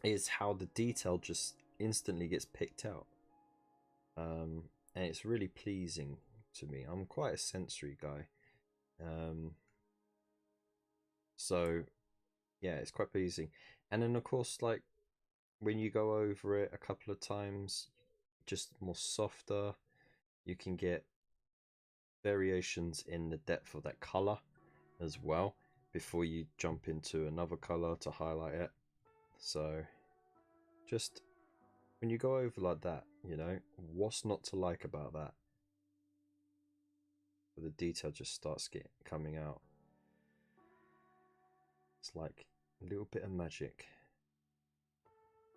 Is how the detail just instantly gets picked out. And it's really pleasing to me. I'm quite a sensory guy. So yeah, it's quite pleasing. And then of course, like when you go over it a couple of times, just more softer, you can get variations in the depth of that color as well before you jump into another color to highlight it. So just when you go over like that, you know, what's not to like about that? But the detail just starts coming out. It's like a little bit of magic.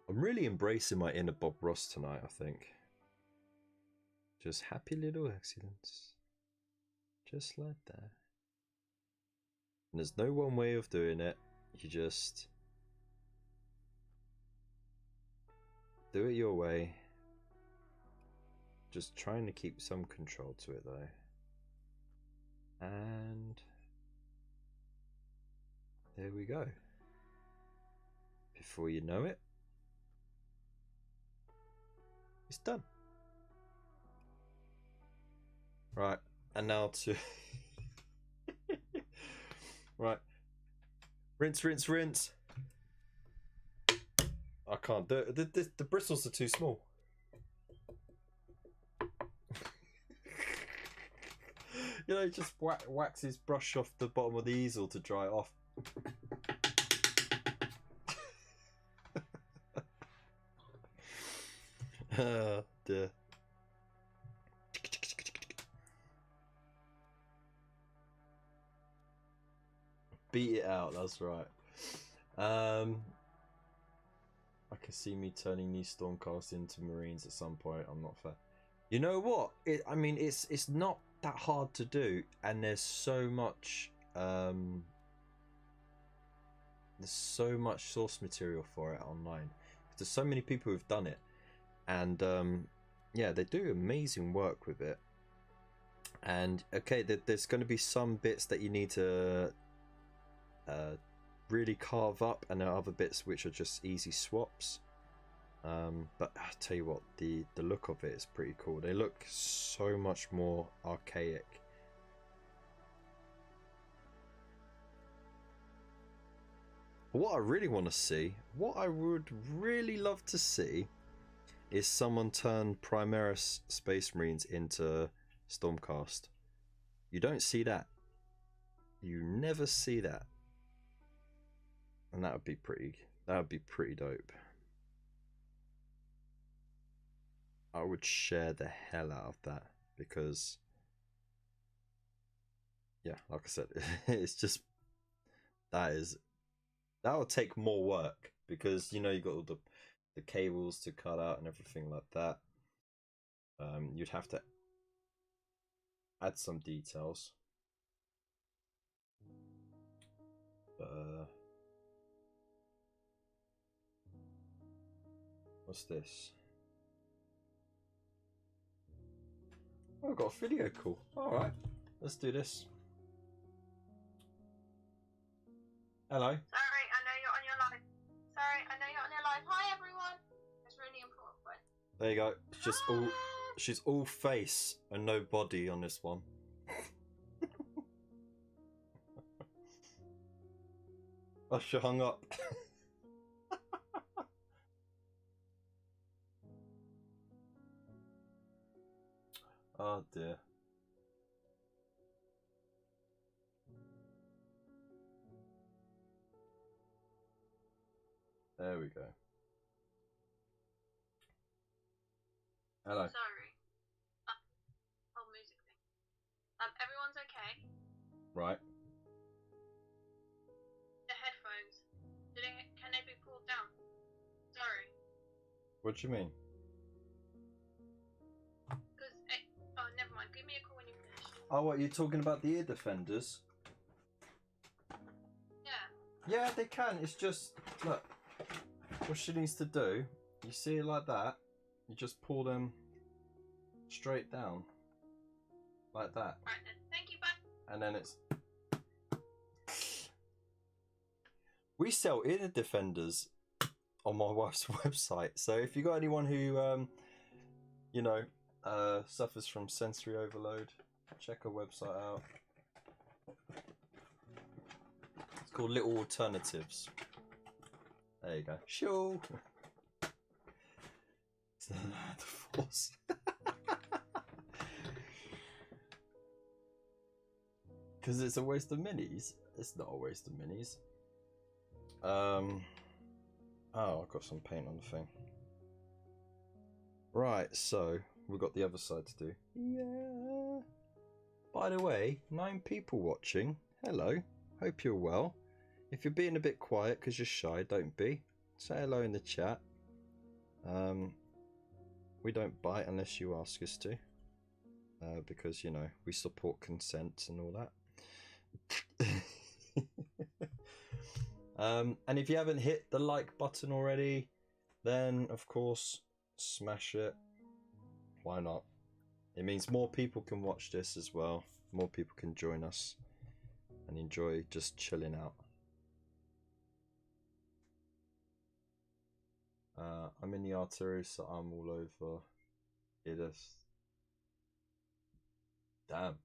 I'm really embracing my inner Bob Ross tonight, I think. Just happy little accidents. Just like that. And there's no one way of doing it. You just do it your way. Just trying to keep some control to it though. And there we go. Before you know it, it's done. Right, and now to right, rinse. I can't do it. The bristles are too small. You know, just wax his brush off the bottom of the easel to dry it off. Oh dear. Beat it out, that's right. I can see me turning these Stormcast into Marines at some point. I'm not fair. You know what? I mean, it's not that hard to do, and there's so much source material for it online. There's so many people who've done it, and yeah, they do amazing work with it. And okay, there's going to be some bits that you need to really carve up, and there are other bits which are just easy swaps. But I'll tell you what, the look of it is pretty cool. They look so much more archaic. What I really want to see, what I would really love to see, is someone turn Primaris Space Marines into Stormcast. You don't see that. You never see that. And that would be pretty dope. I would share the hell out of that, because yeah, like I said, it's just that will take more work, because you know you got all the cables to cut out and everything like that. You'd have to add some details. What's this? Oh, I've got a video call. Alright, let's do this. Hello. Sorry, I know you're on your live. Hi, everyone. It's really important point. There you go. She's all face and no body on this one. Oh, she hung up. Oh dear. There we go. Hello. Sorry. Whole music thing. Everyone's okay? Right. The headphones. Can they be pulled down? Sorry. What do you mean? Because oh, never mind. Give me a call when you finish. Oh, what, you're talking about the ear defenders? Yeah. Yeah, they can. It's just, look, what she needs to do, you see it like that, you just pull them straight down. Like that. Right then. Thank you, bye. And then it's... We sell ear defenders on my wife's website. So if you got anyone who, you know, suffers from sensory overload, check her website out. It's called Little Alternatives. There you go. Sure. The force. Because it's a waste of minis. It's not a waste of minis. Oh, I've got some paint on the thing. Right, so we've got the other side to do. Yeah. By the way, 9 people watching. Hello. Hope you're well. If you're being a bit quiet because you're shy, don't be. Say hello in the chat. We don't bite unless you ask us to. Because, you know, we support consent and all that. And if you haven't hit the like button already, then of course smash it. Why not? It means more people can watch this as well. More people can join us and enjoy just chilling out. I'm in the artillery, so I'm all over it. Damn.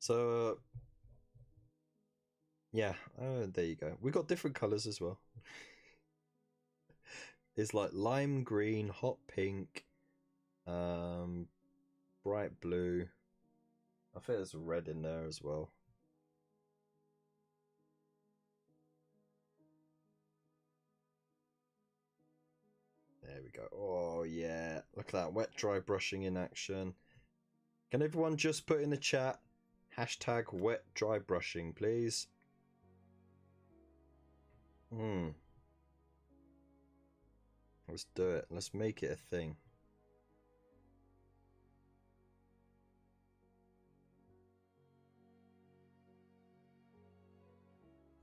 So yeah, there you go. We got different colors as well. It's like lime green, hot pink, bright blue. I think there's red in there as well. There we go. Oh yeah, look at that wet dry brushing in action. Can everyone just put in the chat hashtag wet dry brushing, please? Let's do it. Let's make it a thing.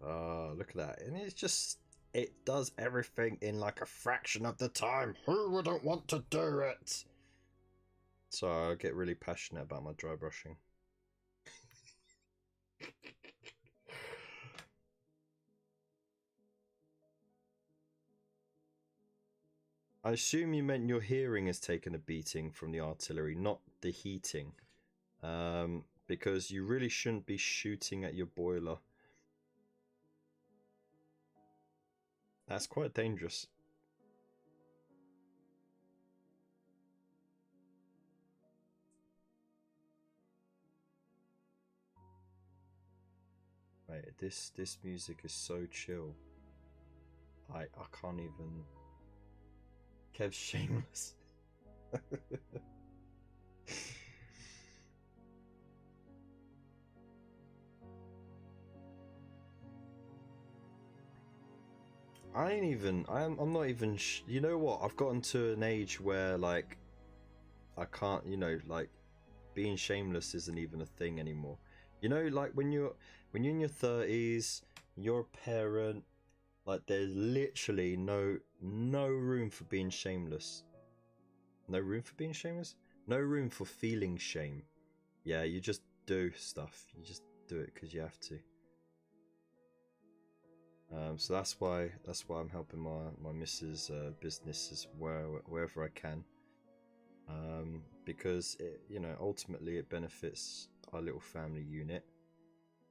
Oh, look at that. And it's just, it does everything in like a fraction of the time. Who wouldn't want to do it? So I get really passionate about my dry brushing. I assume you meant your hearing has taken a beating from the artillery, not the heating. Because you really shouldn't be shooting at your boiler. That's quite dangerous. Wait, this music is so chill. I can't even. Kev's shameless. I'm not even. You know what? I've gotten to an age where like I can't. You know, like being shameless isn't even a thing anymore. You know, like when you're in your 30s, you're a parent. Like there's literally no room for being shameless. No room for being shameless? No room for feeling shame. Yeah, you just do stuff. You just do it because you have to. So that's why I'm helping my missus' businesses wherever I can. Because it, you know, ultimately it benefits our little family unit.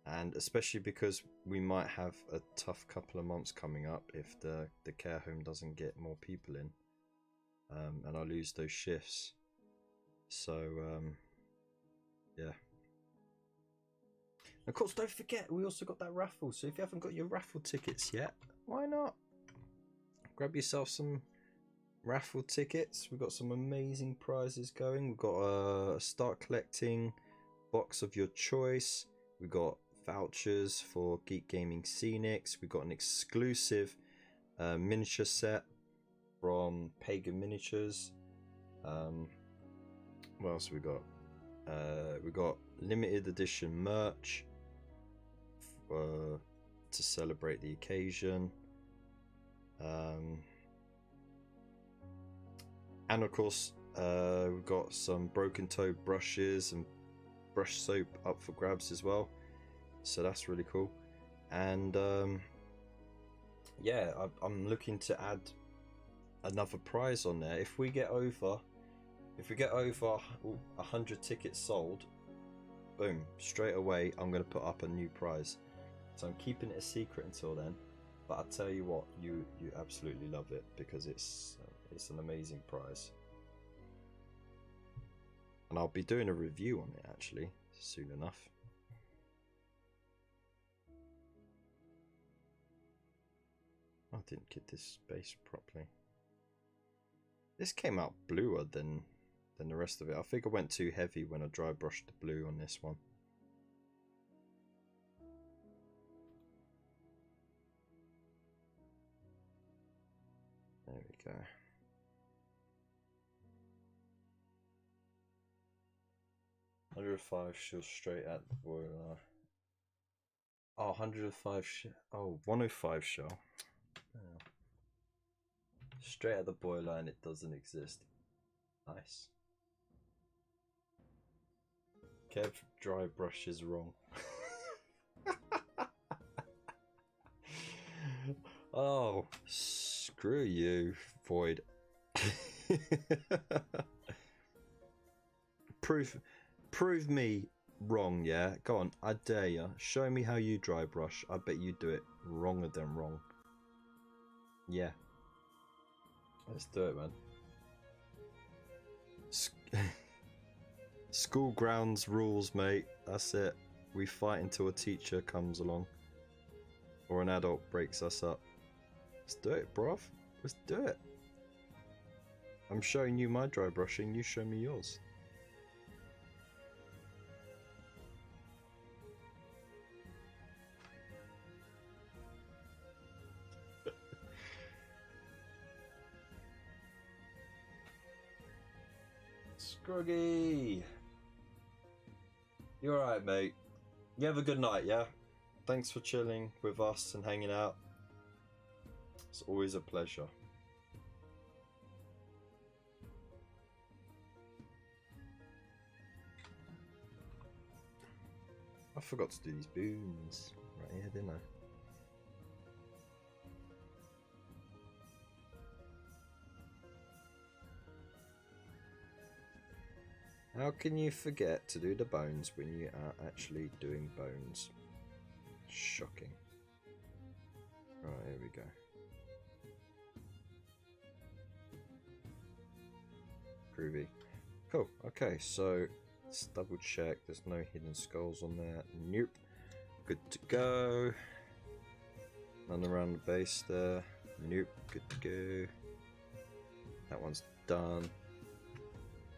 and especially because we might have a tough couple of months coming up if the care home doesn't get more people in, and I lose those shifts. So yeah. Of course, don't forget we also got that raffle, so if you haven't got your raffle tickets yet, why not grab yourself some raffle tickets? We've got some amazing prizes going. We've got a start collecting box of your choice. We've got vouchers for Geek Gaming Scenics. We've got an exclusive miniature set from Pagan Miniatures. What else we got? We got limited edition merch to celebrate the occasion. And of course, we've got some broken toe brushes and brush soap up for grabs as well. So that's really cool. And yeah, I'm looking to add another prize on there. If we get over 100 tickets sold, boom, straight away I'm going to put up a new prize. So I'm keeping it a secret until then, but I tell you what, you absolutely love it because it's an amazing prize. And I'll be doing a review on it actually soon enough. I didn't get this base properly. This came out bluer than the rest of it. I think I went too heavy when I dry brushed the blue on this one. There we go. $105 shell straight at the boiler. Oh, 105 shell. Oh, 105 shell. Oh. Straight at the boiler and it doesn't exist. Nice. Kev dry brush is wrong. Oh, screw you, Void. Prove me wrong, yeah? Go on, I dare you. Show me how you dry brush. I bet you do it wronger than wrong. Yeah. Let's do it, man. School grounds rules, mate. That's it. We fight until a teacher comes along. Or an adult breaks us up. Let's do it, bruv. Let's do it. I'm showing you my dry brushing, you show me yours. Scruggy! You alright, mate? You have a good night, yeah? Thanks for chilling with us and hanging out. It's always a pleasure. I forgot to do these boons right here, didn't I? How can you forget to do the bones when you are actually doing bones? Shocking. Right, here we go. Groovy. Cool. Okay, so let's double check. There's no hidden skulls on there. Nope. Good to go. None around the base there. Nope. Good to go. That one's done.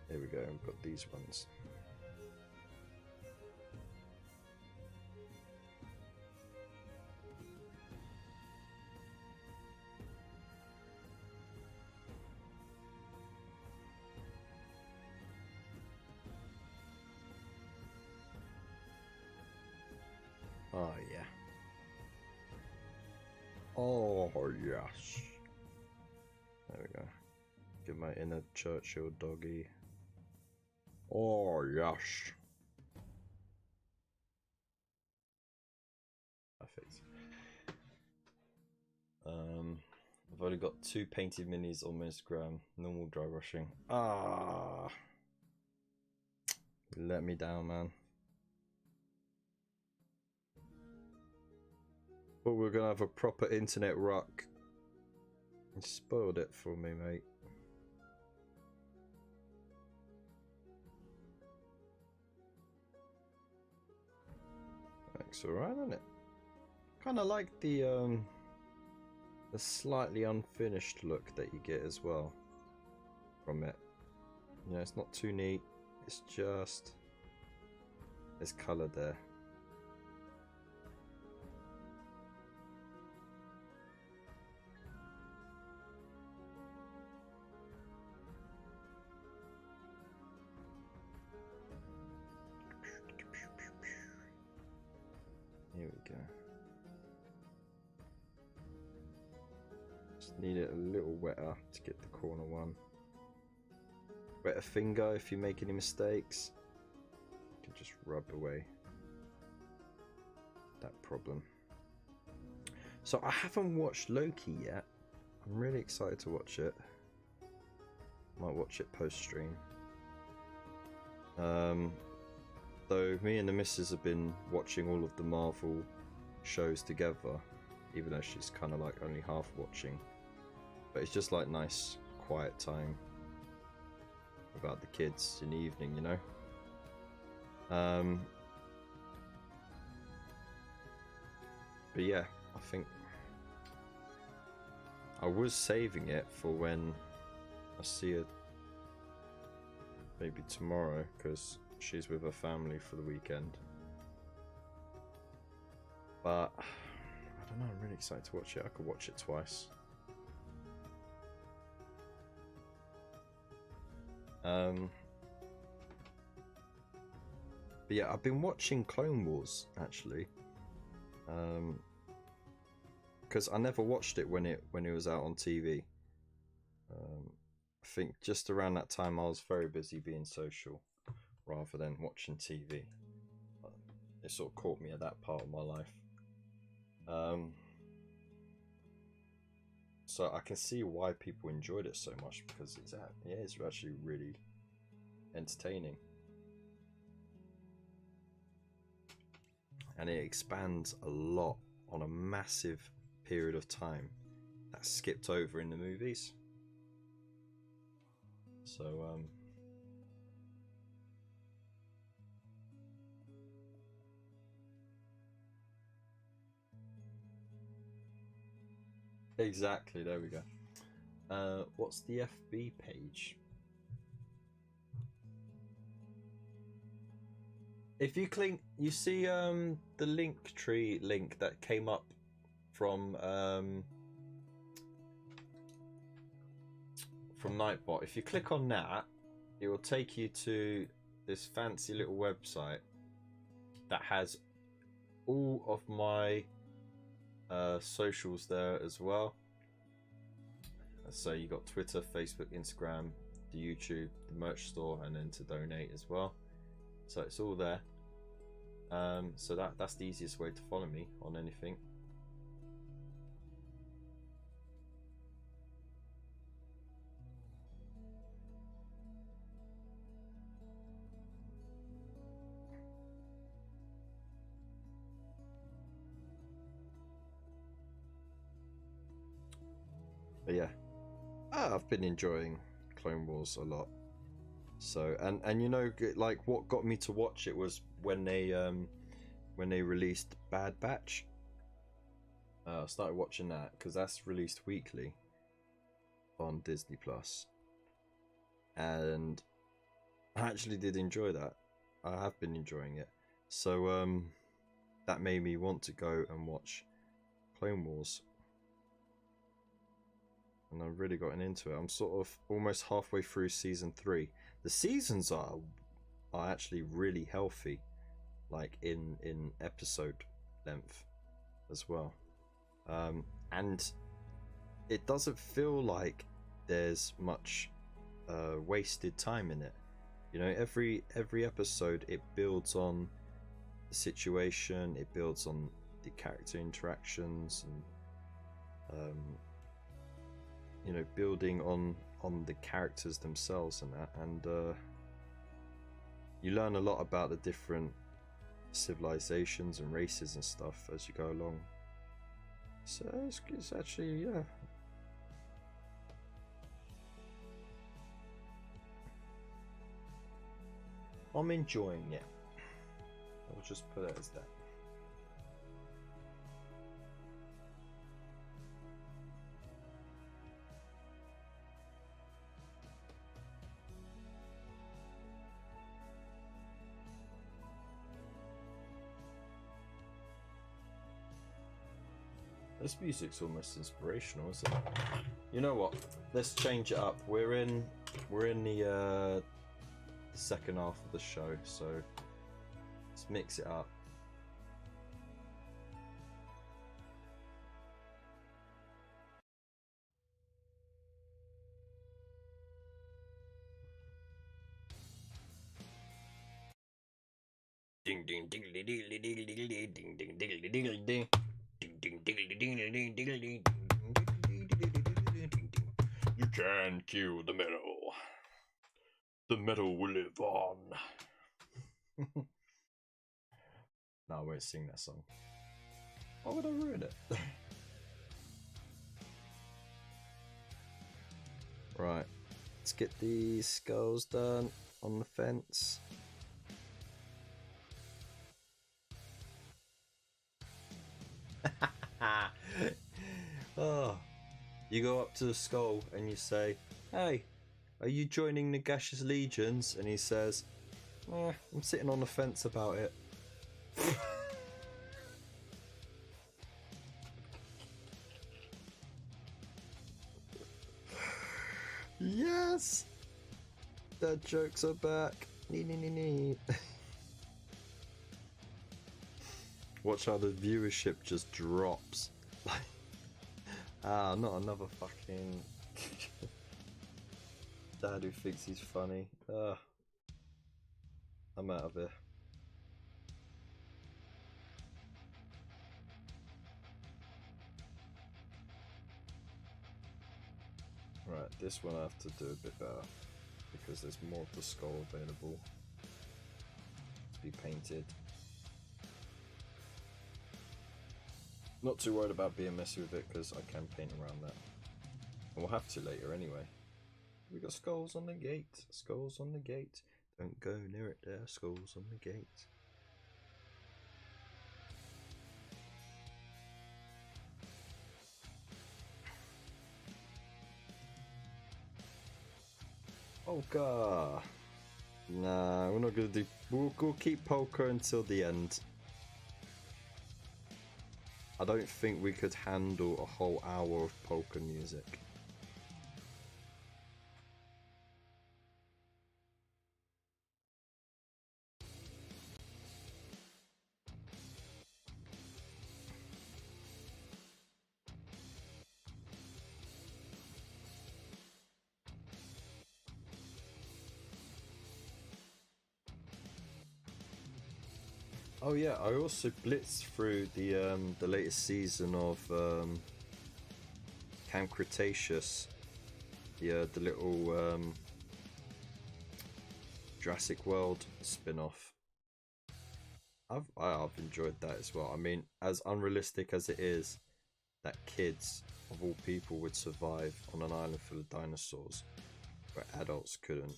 There we go. We've got these ones. Oh yeah. Oh yes. There we go. Get my inner Churchill doggy. Oh yes. Perfect. I've only got 2 painted minis on my Instagram. Normal dry brushing. Ah. You let me down, man. But we're gonna have a proper internet ruck. You spoiled it for me, mate. Looks alright, isn't it? Kinda like the slightly unfinished look that you get as well from it. You know, it's not too neat, it's just there's colour there. Here we go. Just need it a little wetter to get the corner one. Wet a finger if you make any mistakes. You can just rub away that problem. So I haven't watched Loki yet. I'm really excited to watch it. Might watch it post stream. Though me and the missus have been watching all of the Marvel shows together, even though she's kind of like only half watching. But it's just like nice quiet time without the kids in the evening, you know. But yeah, I think I was saving it for when I see her maybe tomorrow, because she's with her family for the weekend. But I don't know, I'm really excited to watch it. I could watch it twice. But yeah, I've been watching Clone Wars actually, because I never watched it when it was out on TV. I think just around that time I was very busy being social rather than watching TV. It sort of caught me at that part of my life. So I can see why people enjoyed it so much, because it is actually really entertaining. And it expands a lot on a massive period of time that's skipped over in the movies. So exactly, there we go. What's the FB page? If you click, you see the Linktree link that came up from Nightbot. If you click on that, it will take you to this fancy little website that has all of my socials there as well. So you got Twitter, Facebook, Instagram, the YouTube, the merch store, and then to donate as well. So it's all there. So that's the easiest way to follow me on anything. But yeah, I've been enjoying Clone Wars a lot. So and you know, like what got me to watch it was when they released Bad Batch. I started watching that because that's released weekly on Disney Plus, and I actually did enjoy that. I have been enjoying it. So that made me want to go and watch Clone Wars. And I've really gotten into it. I'm sort of almost halfway through season 3. The seasons are actually really healthy, like in episode length as well, and it doesn't feel like there's much wasted time in it. You know, every episode it builds on the situation, it builds on the character interactions, and you know, building on the characters themselves and that, and you learn a lot about the different civilizations and races and stuff as you go along. it's actually, yeah. I'm enjoying it. I'll just put it as that. This music's almost inspirational, isn't it? You know what? Let's change it up. We're in the second half of the show, so let's mix it up. Ding ding ding ding ding ding ding ding ding ding ding ding ding. You can't kill the metal. The metal will live on. No, I won't sing that song. Why would I ruin it? Right, let's get these skulls done on the fence. Oh, you go up to the skull and you say, "Hey, are you joining Nagash's legions?" And he says, "I'm sitting on the fence about it." Yes, dad jokes are back. Nee. Watch how the viewership just drops. Not another fucking dad who thinks he's funny. I'm out of here. Right, this one I have to do a bit better because there's more of the skull available to be painted. Not too worried about being messy with it because I can paint around that. And we'll have to later anyway. We got skulls on the gate. Skulls on the gate. Don't go near it there. Skulls on the gate. Oh god. Nah, we're not gonna do. We'll keep polka until the end. I don't think we could handle a whole hour of polka music. Oh yeah, I also blitzed through the latest season of Camp Cretaceous, the little Jurassic World spin-off. I've enjoyed that as well. I mean, as unrealistic as it is that kids of all people would survive on an island full of dinosaurs where adults couldn't.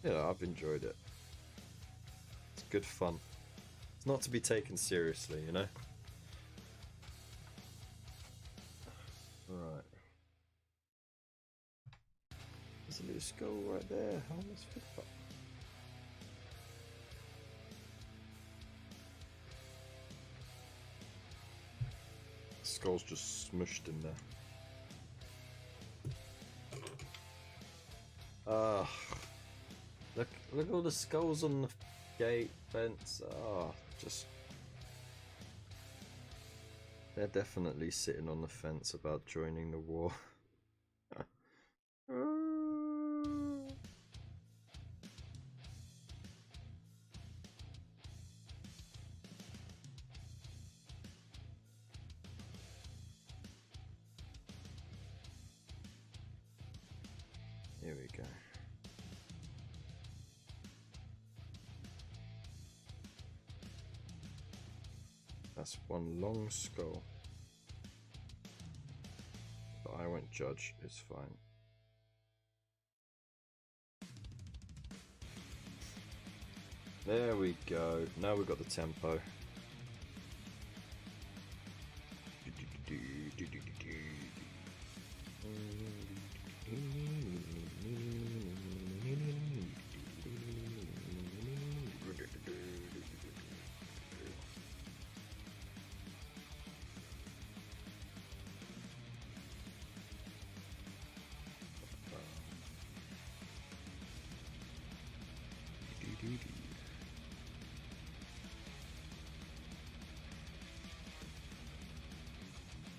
Yeah, I've enjoyed it. It's good fun. It's not to be taken seriously, you know? Right. There's a little skull right there. How almost fit that? Skull's just smushed in there. Look at all the skulls on the gate fence. Just they're definitely sitting on the fence about joining the war. Here we go. That's one long skull. But I won't judge, it's fine. There we go. Now we've got the tempo.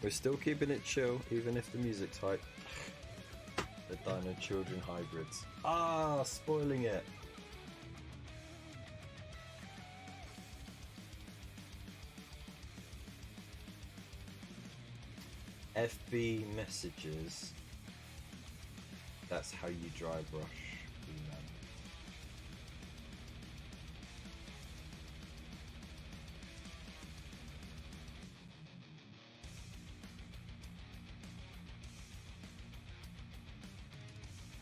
We're still keeping it chill, even if the music's hype. The Dino Children hybrids. Ah, spoiling it. FB messages. That's how you dry brush.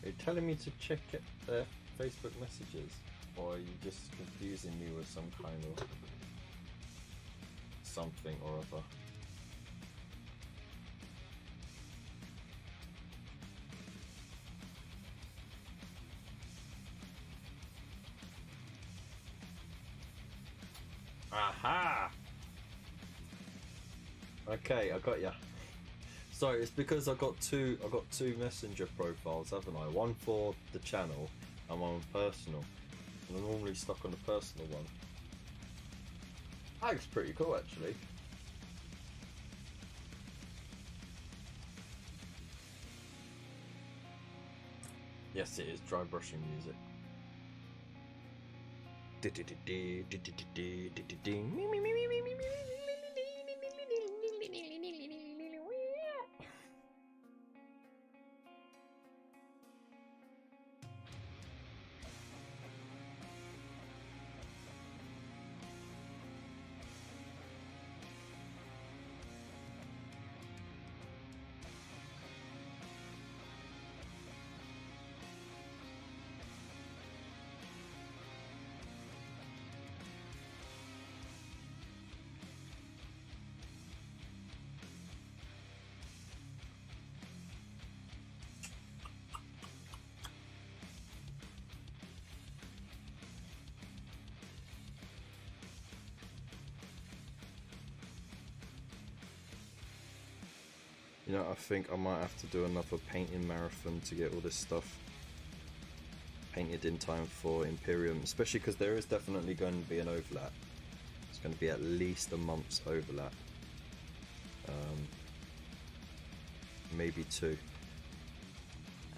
Are you telling me to check their Facebook messages, or are you just confusing me with some kind of something or other? Aha! Okay, I got ya. Sorry, it's because I got two messenger profiles, haven't I? One for the channel and one personal. And I'm normally stuck on the personal one. That looks pretty cool, actually. Yes, it is dry brushing music. You know, I think I might have to do another painting marathon to get all this stuff painted in time for Imperium, especially because there is definitely going to be an overlap. It's going to be at least a month's overlap, maybe 2, and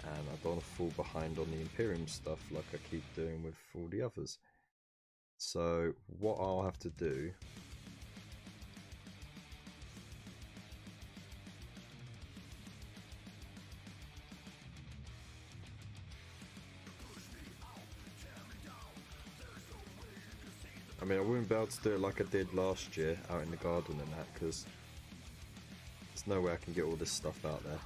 I don't want to fall behind on the Imperium stuff like I keep doing with all the others. So what I'll have to do I mean, I wouldn't be able to do it like I did last year out in the garden and that, because there's no way I can get all this stuff out there.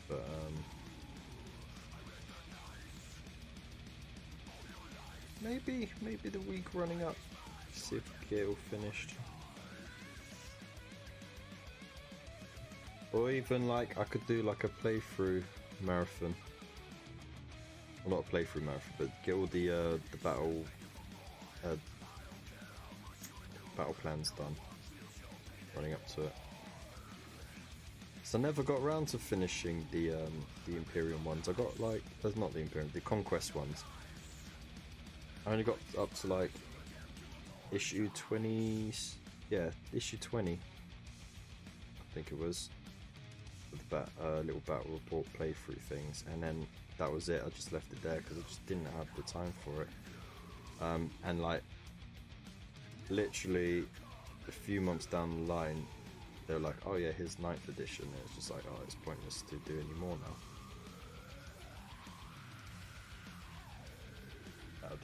But, maybe the week running up, see if we can get it all finished. Or even like I could do like a playthrough marathon. Well, not a playthrough marathon, but get all the battle plans done, running up to it. So I never got around to finishing the Imperium ones. I got like, there's not the Imperium, the Conquest ones. I only got up to like issue 20, yeah, issue 20, I think it was. With little battle report playthrough things, and then that was it. I just left it there because I just didn't have the time for it. And like literally a few months down the line, they're like, "Oh yeah, here's 9th edition." And it's just like, "Oh, it's pointless to do any more now."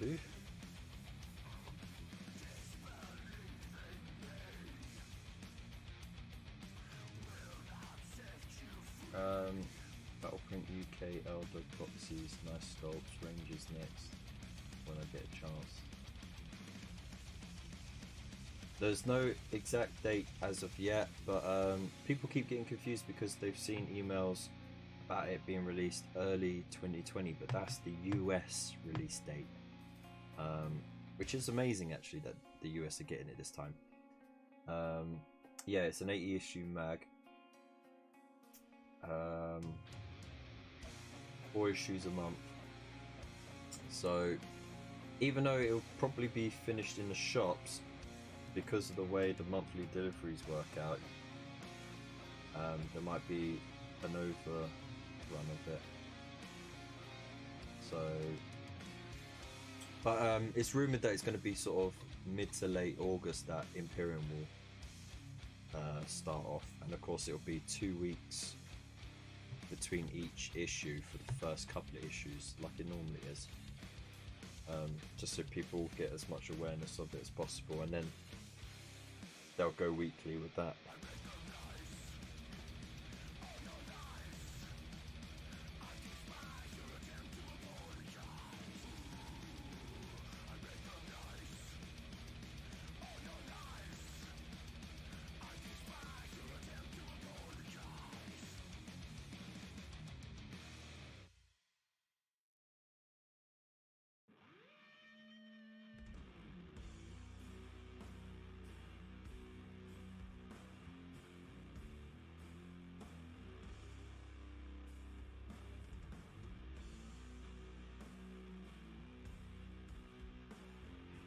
do. Battleprint UK Elder Proxies, nice sculpts, Rangers next when I get a chance. There's no exact date as of yet, but people keep getting confused because they've seen emails about it being released early 2020, but that's the US release date, which is amazing actually that the US are getting it this time. Yeah, it's an 80 issue mag. 4 issues a month. So even though it'll probably be finished in the shops, because of the way the monthly deliveries work out, there might be an overrun of it. So, but it's rumored that it's going to be sort of mid to late August that Imperium will start off, and of course it'll be 2 weeks between each issue for the first couple of issues, like it normally is, just so people get as much awareness of it as possible, and then they'll go weekly with that.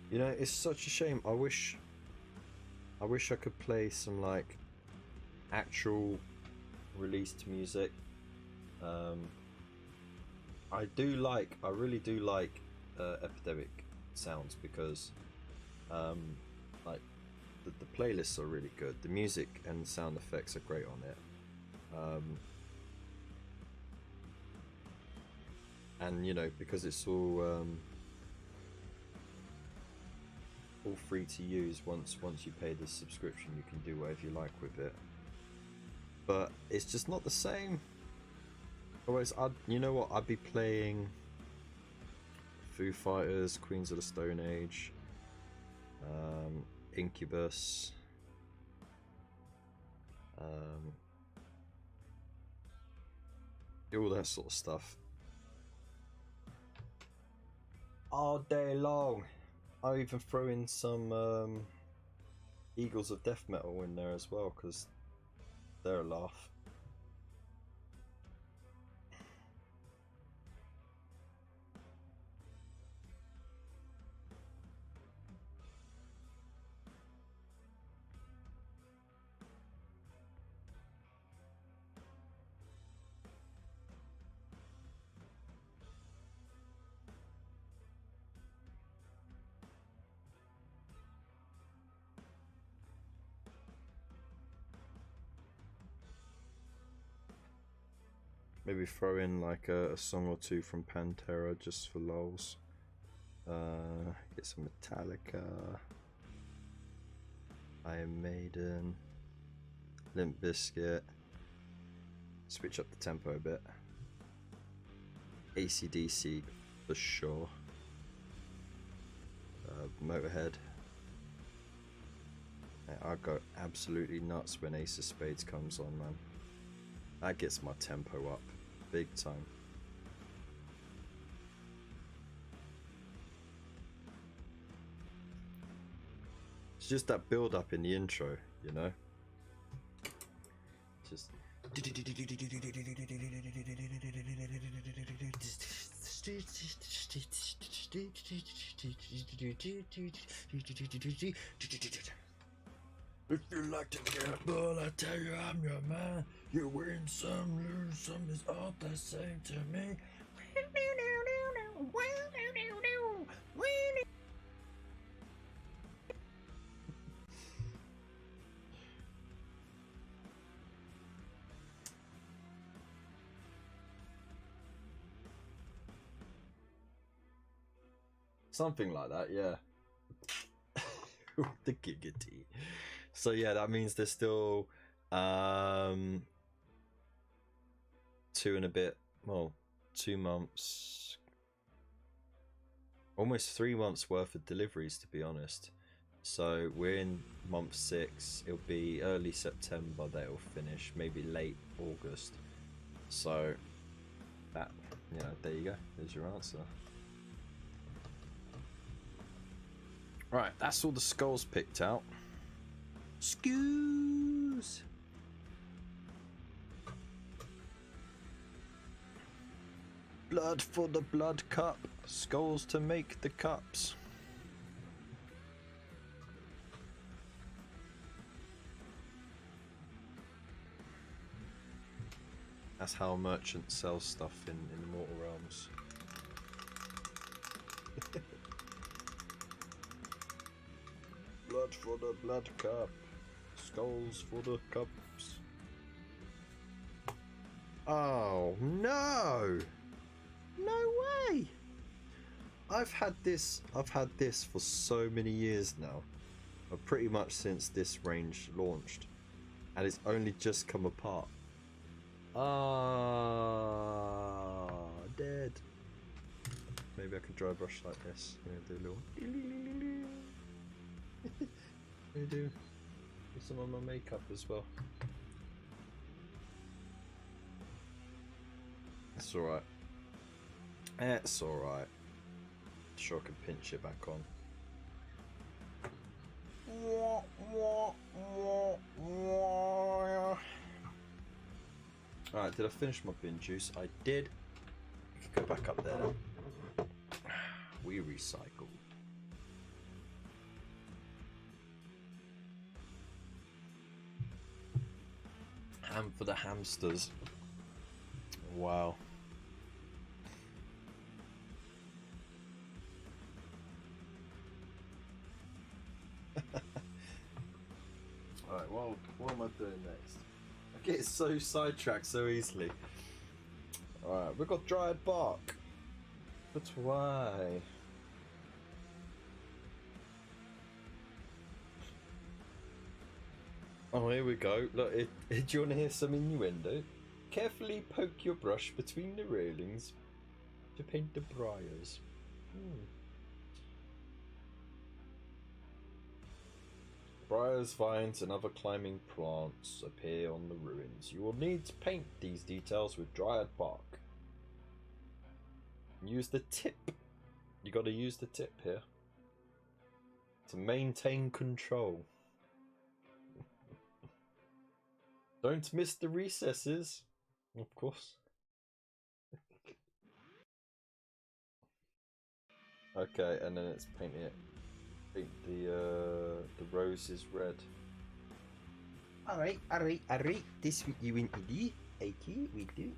You know, it's such a shame. I wish I could play some like actual released music. I really do like Epidemic sounds, because like the playlists are really good. The music and sound effects are great on it. And you know, because it's all free to use, once you pay the subscription you can do whatever you like with it, but it's just not the same. Otherwise, you know what, I'd be playing Foo Fighters, Queens of the Stone Age, Incubus, all that sort of stuff all day long. I'll even throw in some Eagles of Death Metal in there as well, because they're a laugh. Maybe throw in like a song or two from Pantera just for lols. Get some Metallica, Iron Maiden, Limp Bizkit. Switch up the tempo a bit. AC/DC for sure. Motorhead. I go absolutely nuts when Ace of Spades comes on, man. That gets my tempo up big time. It's just that build up in the intro, you know? Just if you like to gamble, I tell you I'm your man. You win some, lose some, is all the same to me. Something like that, yeah. The giggity. So yeah, that means there's still 2 and a bit, well, 2 months, almost 3 months worth of deliveries, to be honest. So we're in month 6. It'll be early September that it'll finish, maybe late August. So that, you know, there you go. There's your answer. Right, that's all the skulls picked out. Excuse. Blood for the blood cup. Skulls to make the cups. That's how merchants sell stuff in the Mortal Realms. Blood for the blood cup. Skulls for the cups. Oh no! No way! I've had this for so many years now. Pretty much since this range launched. And it's only just come apart. Ah, dead. Maybe I can dry brush like this. Do a little. do some of my makeup as well. It's alright. It's alright. Sure, I can pinch it back on. Alright, did I finish my bin juice? I did. You can go back up there now. We recycle. Ham for the hamsters. Wow. Alright, well, what am I doing next? I get so sidetracked so easily. Alright, we've got dried bark. But why? Oh, here we go. Look, do you want to hear some innuendo? Carefully poke your brush between the railings to paint the briars. Briars, vines, and other climbing plants appear on the ruins. You will need to paint these details with dried bark. Use the tip. You got to use the tip here to maintain control. Don't miss the recesses, of course. Okay, and then it's painting it. Paint the roses red. Alright. This week you win ID. Okay, we do.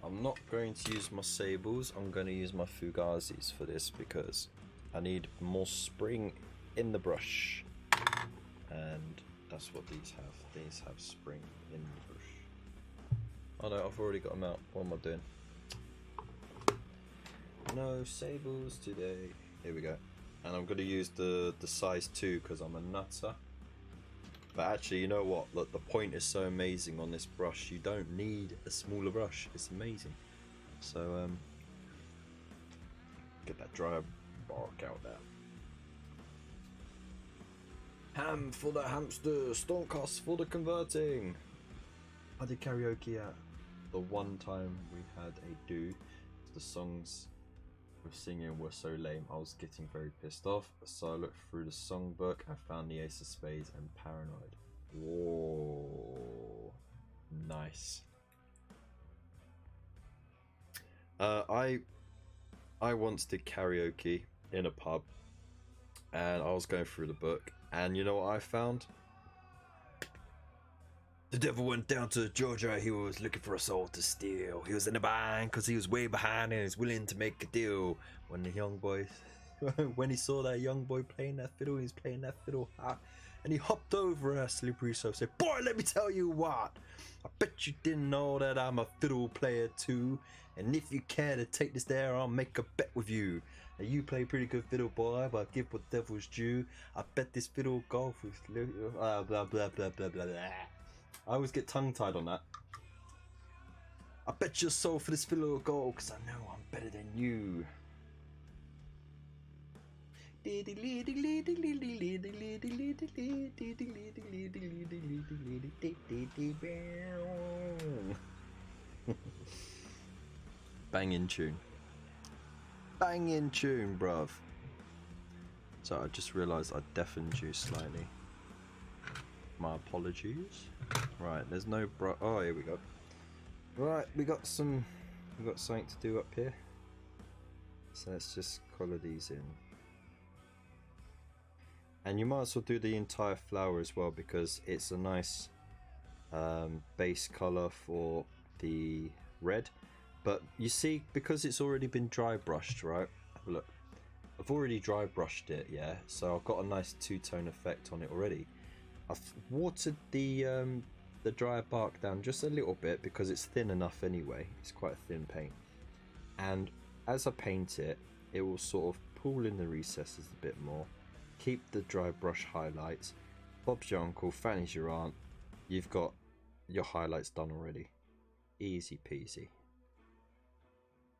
I'm not going to use my sables. I'm going to use my fugazis for this because I need more spring in the brush, and that's what these have. These have spring in the brush. Oh no, I've already got them out. What am I doing? No sables today. Here we go. And I'm going to use the size 2 because I'm a nutter. But actually, you know what? Look, the point is so amazing on this brush. You don't need a smaller brush. It's amazing. So, get that dry bark out there. Ham for the hamster, Stormcast for the converting. I did karaoke at the one time we had a do. The songs with singing were so lame, I was getting very pissed off. So I looked through the songbook and found the Ace of Spades and Paranoid. Whoa, nice. I once did karaoke in a pub, and I was going through the book, and you know what I found? The devil went down to Georgia. He was looking for a soul to steal. He was in a bind because he was way behind and he was willing to make a deal. When the young boy, when he saw that young boy playing that fiddle, he was playing that fiddle and he hopped over her slippery so said, "Boy, let me tell you what. I bet you didn't know that I'm a fiddle player too. And if you care to take this there, I'll make a bet with you. Now you play pretty good fiddle, boy, but give what devil's due. I bet this fiddle golf is blah blah blah blah blah blah. I always get tongue-tied on that. I bet your soul for this fiddle will go, cause I know I'm better than you. Banging tune. Banging tune, bruv. So I just realised I deafened you slightly. My apologies. Right, there's no oh, here we go. Right, we got something to do up here. So let's just colour these in. And you might as well do the entire flower as well, because it's a nice base colour for the red. But you see, because it's already been dry brushed, right? Look, I've already dry brushed it, yeah. So I've got a nice two-tone effect on it already. I've watered the dry bark down just a little bit because it's thin enough anyway. It's quite a thin paint. And as I paint it, it will sort of pull in the recesses a bit more. Keep the dry brush highlights. Bob's your uncle, Fanny's your aunt. You've got your highlights done already. Easy peasy.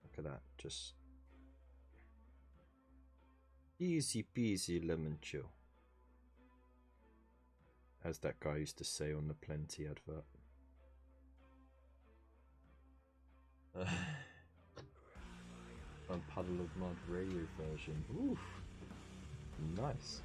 Look at that, just easy peasy lemon chill, as that guy used to say on the Plenty advert. A Puddle of Mud radio version. Oof, nice.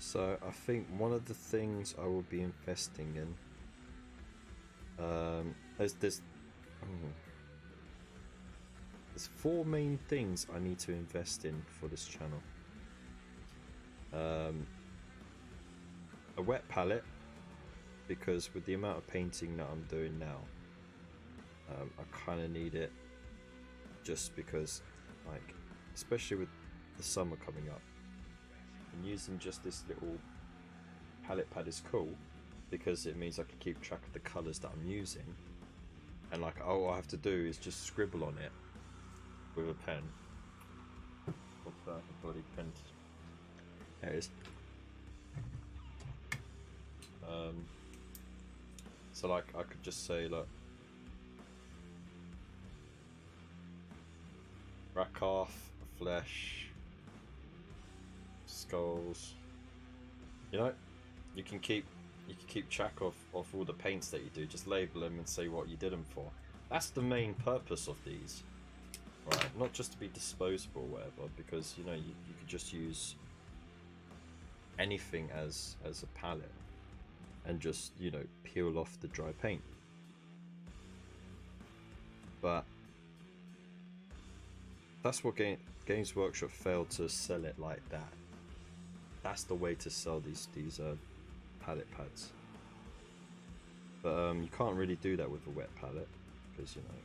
So I think one of the things I will be investing in, there's 4 main things I need to invest in for this channel. A wet palette, because with the amount of painting that I'm doing now, I kind of need it, just because, like, especially with the summer coming up. And using just this little palette pad is cool, because it means I can keep track of the colours that I'm using, and like all I have to do is just scribble on it with a pen. What's that? A bloody pen. There it is. So like I could just say, look, rack off, flesh, skulls. You know, you can keep track of all the paints that you do. Just label them and say what you did them for. That's the main purpose of these, right? Not just to be disposable or whatever, because you know you could just use anything as a palette and just, you know, peel off the dry paint. But that's what Games Workshop failed to sell it like that. That's the way to sell these palette pads. But you can't really do that with a wet palette, because, you know,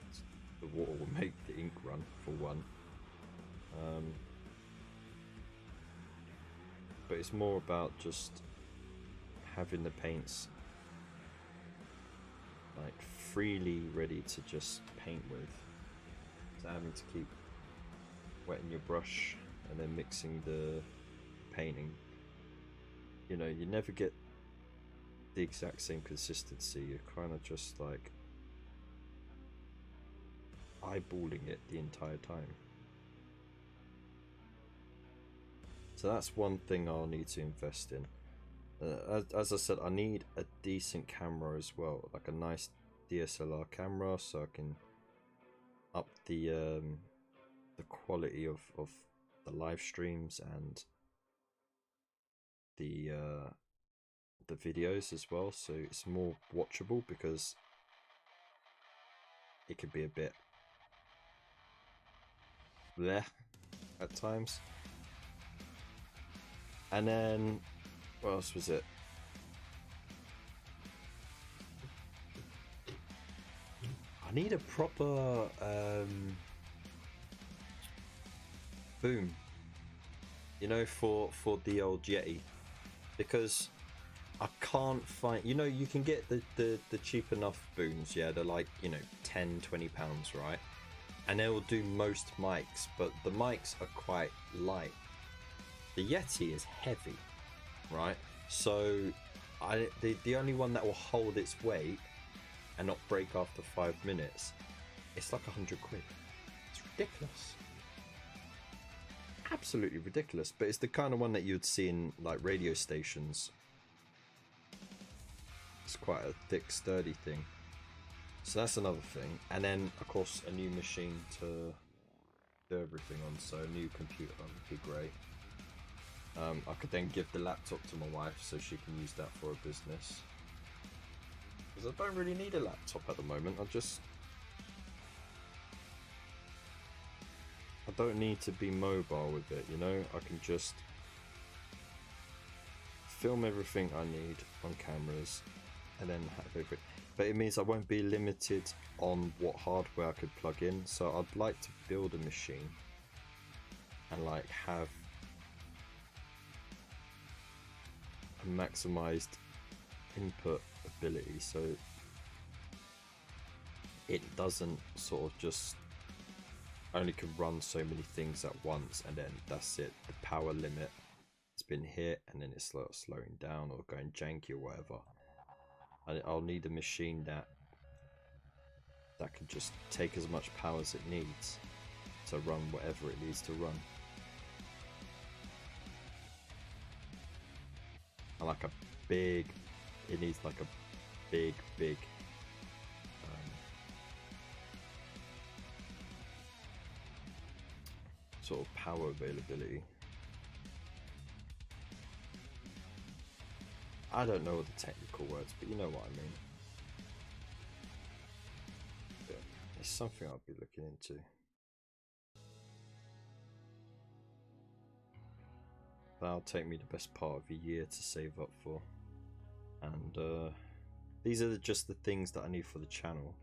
the water will make the ink run, for one. But it's more about just having the paints like freely ready to just paint with, so having to keep wetting your brush and then mixing the painting. You know, you never get the exact same consistency. You're kind of just like eyeballing it the entire time. So that's one thing I'll need to invest in. As I said, I need a decent camera as well, like a nice DSLR camera, so I can up the quality of the live streams and the videos as well, so it's more watchable, because it can be a bit bleh at times. And then What else was it? I need a proper boom, you know, for the old Yeti, because I can't find, you know, you can get the cheap enough booms, yeah, they're like, you know, 10-20 pounds, right? And they will do most mics, but the mics are quite light. The Yeti is heavy, right? So the only one that will hold its weight and not break after 5 minutes, it's like 100 quid. It's ridiculous. Absolutely ridiculous. But it's the kind of one that you'd see in like radio stations. It's quite a thick, sturdy thing. So that's another thing. And then, of course, a new machine to do everything on. So a new computer would be great. I could then give the laptop to my wife so she can use that for a business. Because I don't really need a laptop at the moment. I don't need to be mobile with it, you know? I can just film everything I need on cameras and then have everything. But it means I won't be limited on what hardware I could plug in. So I'd like to build a machine and like have a maximized input ability, so it doesn't sort of just only can run so many things at once and then that's it. The power limit has been hit and then it's slowing down or going janky or whatever. I'll need a machine that can just take as much power as it needs to run whatever it needs to run. And like it needs like a big sort of power availability. I don't know the technical words, but you know what I mean. Yeah, it's something I'll be looking into. That'll take me the best part of a year to save up for. And these are just the things that I need for the channel.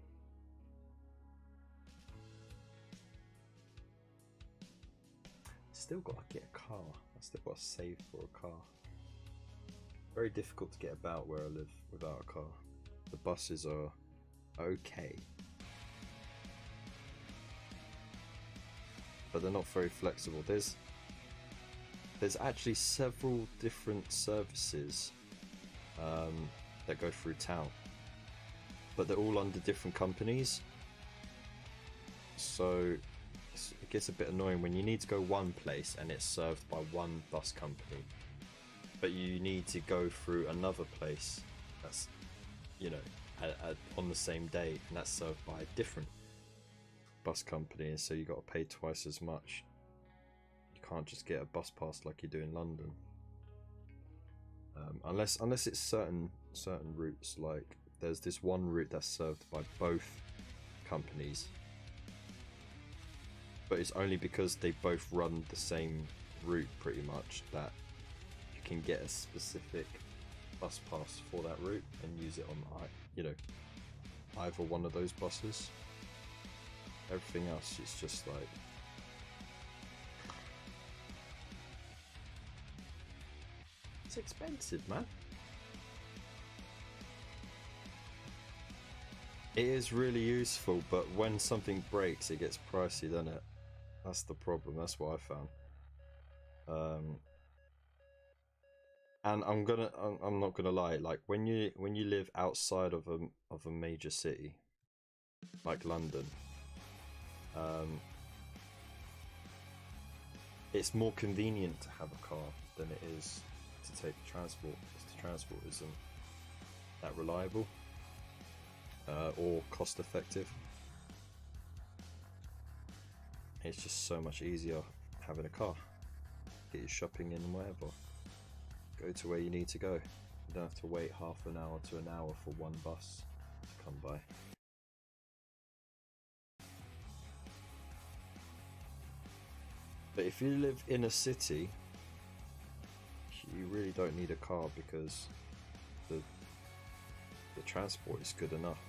Still gotta get a car. I still gotta save for a car. Very difficult to get about where I live without a car. The buses are okay, but they're not very flexible. There's actually several different services that go through town, but they're all under different companies. So it gets a bit annoying when you need to go one place and it's served by one bus company, but you need to go through another place that's, you know, on the same day, and that's served by a different bus company, and so you got to pay twice as much. You can't just get a bus pass like you do in London, unless it's certain routes. Like there's this one route that's served by both companies, but it's only because they both run the same route pretty much that you can get a specific bus pass for that route and use it on, you know, either one of those buses. Everything else is just like, it's expensive, man. It is really useful, but when something breaks it gets pricey, doesn't it? That's the problem. That's what I found. And I'm not gonna lie, like when you live outside of a major city like London, it's more convenient to have a car than it is to take transport, because the transport isn't that reliable or cost effective. It's just so much easier having a car. Get your shopping in and whatever. Go to where you need to go. You don't have to wait half an hour to an hour for one bus to come by. But if you live in a city, you really don't need a car because the transport is good enough.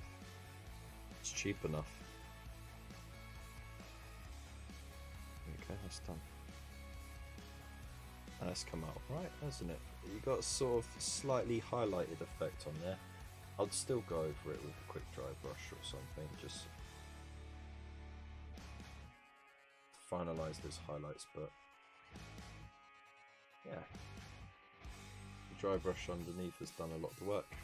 It's cheap enough. Okay, that's done. That's come out right, hasn't it? You got a sort of slightly highlighted effect on there. I'd still go over it with a quick dry brush or something, just finalize those highlights, but yeah, the dry brush underneath has done a lot of the work.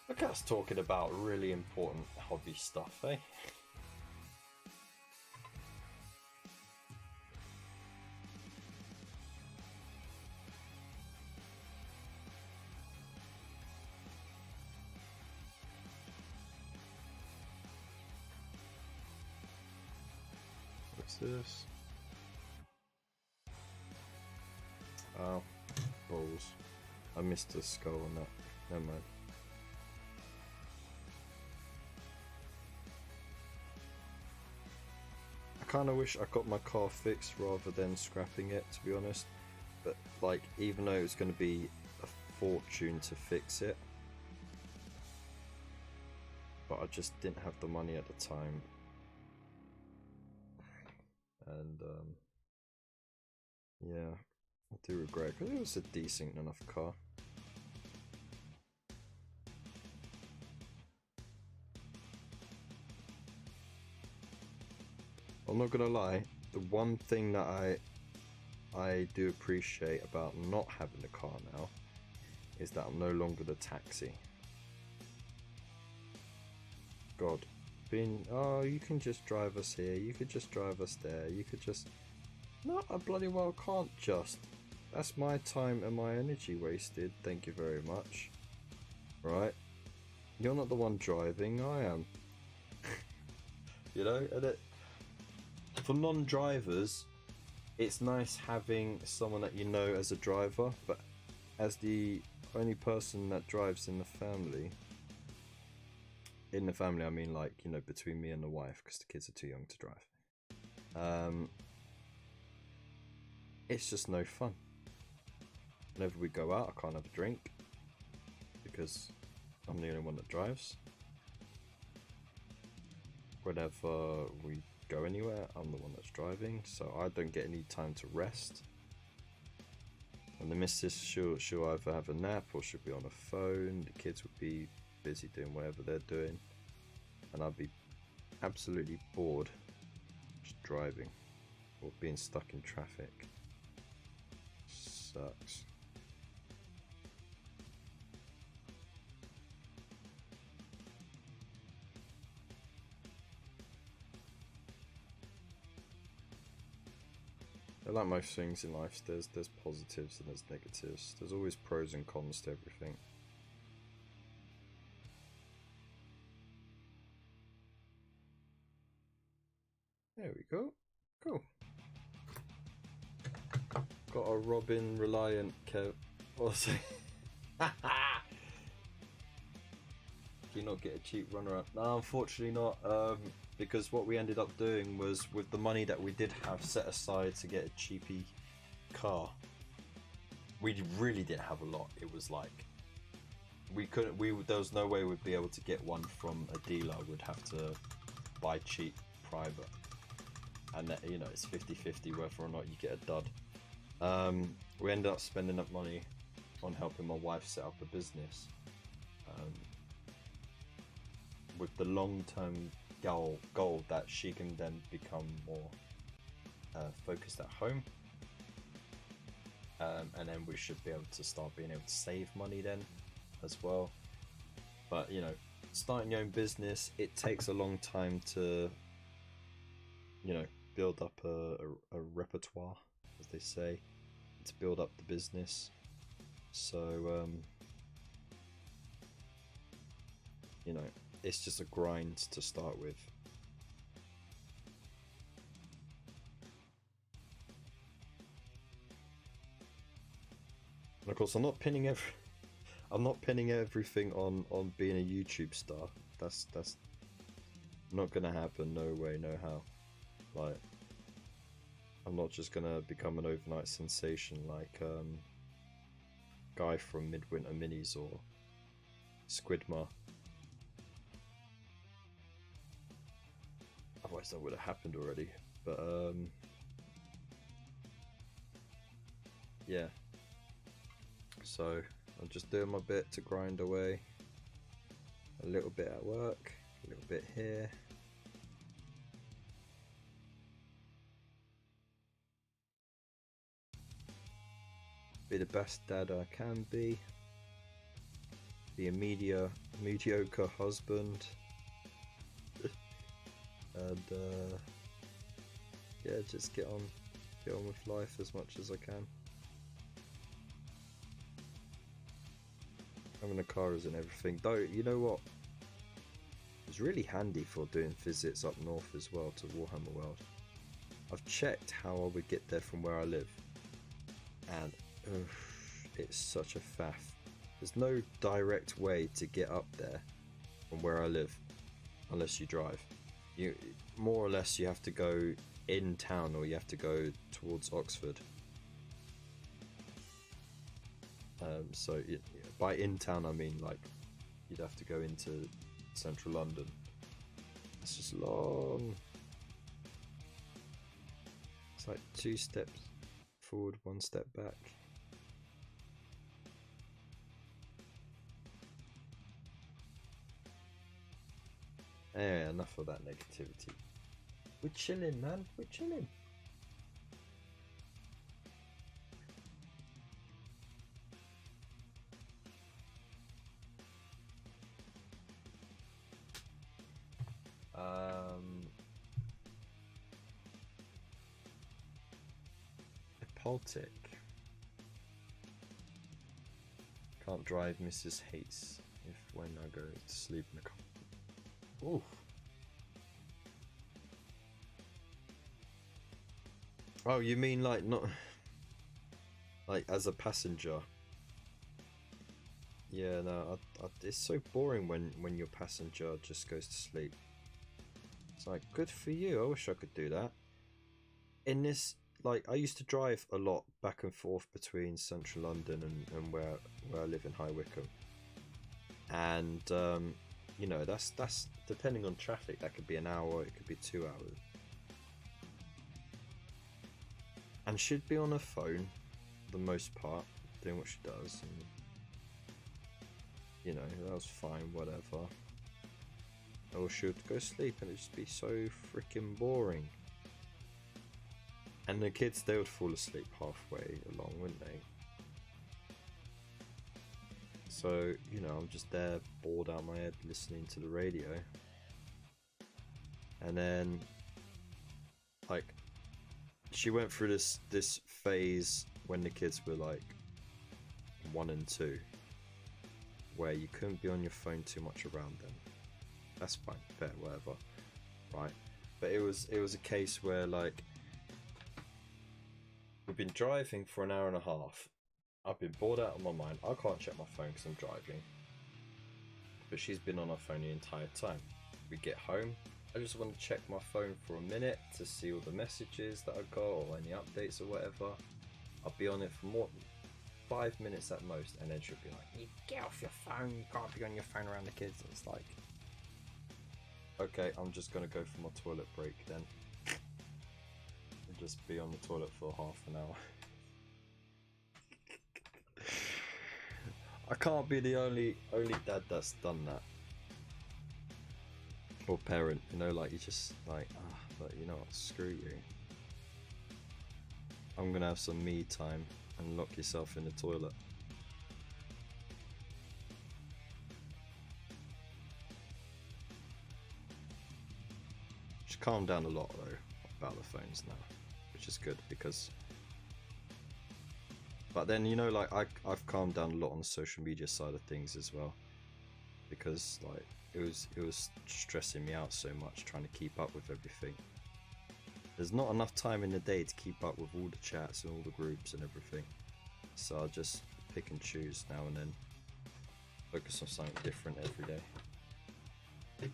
Look at us talking about really important hobby stuff, eh? What's this? Oh, balls. I missed a skull on that. Never mind. I kind of wish I got my car fixed rather than scrapping it, to be honest. But like, even though it was going to be a fortune to fix it, but I just didn't have the money at the time. And yeah, I do regret, because it was a decent enough car. I'm not gonna lie, the one thing that I do appreciate about not having a car now is that I'm no longer the taxi. God, being, oh, you can just drive us here, you could just drive us there, you could just... No, I bloody well can't just. That's my time and my energy wasted, thank you very much. Right? You're not the one driving, I am. You know, and it... For non-drivers, it's nice having someone that you know as a driver, but as the only person that drives in the family, I mean, like, you know, between me and the wife, because the kids are too young to drive, it's just no fun. Whenever we go out, I can't have a drink because I'm the only one that drives. Whenever we go anywhere, I'm the one that's driving, so I don't get any time to rest. And the missus, she'll either have a nap or she'll be on a phone. The kids would be busy doing whatever they're doing, and I'd be absolutely bored just driving or being stuck in traffic. Sucks. Like most things in life, there's positives and there's negatives. There's always pros and cons to everything. There we go. Cool. Got a Robin Reliant Kev. Also, can you not get a cheap runner-up? No, unfortunately not. Because what we ended up doing was, with the money that we did have set aside to get a cheapy car, we really didn't have a lot. It was like there was no way we'd be able to get one from a dealer. We'd have to buy cheap private, and that, you know, it's 50-50 whether or not you get a dud. We ended up spending up money on helping my wife set up a business, with the long-term goal that she can then become more focused at home, and then we should be able to start being able to save money then as well. But, you know, starting your own business, it takes a long time to, you know, build up a repertoire, as they say, to build up the business. So you know, it's just a grind to start with. And of course, I'm not pinning everything on being a YouTube star. That's not gonna happen. No way, no how. Like, I'm not just gonna become an overnight sensation like guy from Midwinter Minis or Squidmar. Otherwise that would have happened already. But yeah. So I'm just doing my bit to grind away. A little bit at work, a little bit here. Be the best dad I can be. Be a mediocre husband. And yeah, just get on with life as much as I can. Having a car isn't everything. Though, you know what? It's really handy for doing visits up north as well to Warhammer World. I've checked how I would get there from where I live. And it's such a faff. There's no direct way to get up there from where I live unless you drive. You more or less you have to go in town or you have to go towards Oxford. So by in town I mean like you'd have to go into central London. It's just long. It's like 2 steps forward, 1 step back. Anyway, enough of that negativity. We're chilling, man. We're chilling. Baltic. Can't drive, Mrs. Hates if when I go to sleep in the car. Oof. Oh, you mean like not like as a passenger? Yeah, no, it's so boring when your passenger just goes to sleep. It's like, good for you. I wish I could do that. In this, like, I used to drive a lot back and forth between central London and where I live in High Wycombe. And, you know, that's depending on traffic, that could be an hour, it could be 2 hours. And she'd be on her phone, for the most part, doing what she does. And, you know, that was fine, whatever. Or she would go sleep and it'd just be so freaking boring. And the kids, they would fall asleep halfway along, wouldn't they? So, you know, I'm just there, bored out my head, listening to the radio. And then, like, she went through this phase when the kids were like 1 and 2, where you couldn't be on your phone too much around them. That's fine, fair, whatever, right? But it was a case where, like, we've been driving for an hour and a half. I've been bored out of my mind. I can't check my phone because I'm driving. But she's been on her phone the entire time. We get home. I just want to check my phone for a minute to see all the messages that I got or any updates or whatever. I'll be on it for more 5 minutes at most, and then she'll be like, "You get off your phone. You can't be on your phone around the kids." And it's like, okay, I'm just gonna go for my toilet break then. And just be on the toilet for half an hour. I can't be the only dad that's done that. Or parent, you know, like you just like, but you know what, screw you. I'm gonna have some me time and lock yourself in the toilet. She's calmed down a lot though about the phones now, which is good because. But then, you know, like I've calmed down a lot on the social media side of things as well, because like it was stressing me out so much trying to keep up with everything. There's not enough time in the day to keep up with all the chats and all the groups and everything, so I just pick and choose now and then, focus on something different every day. I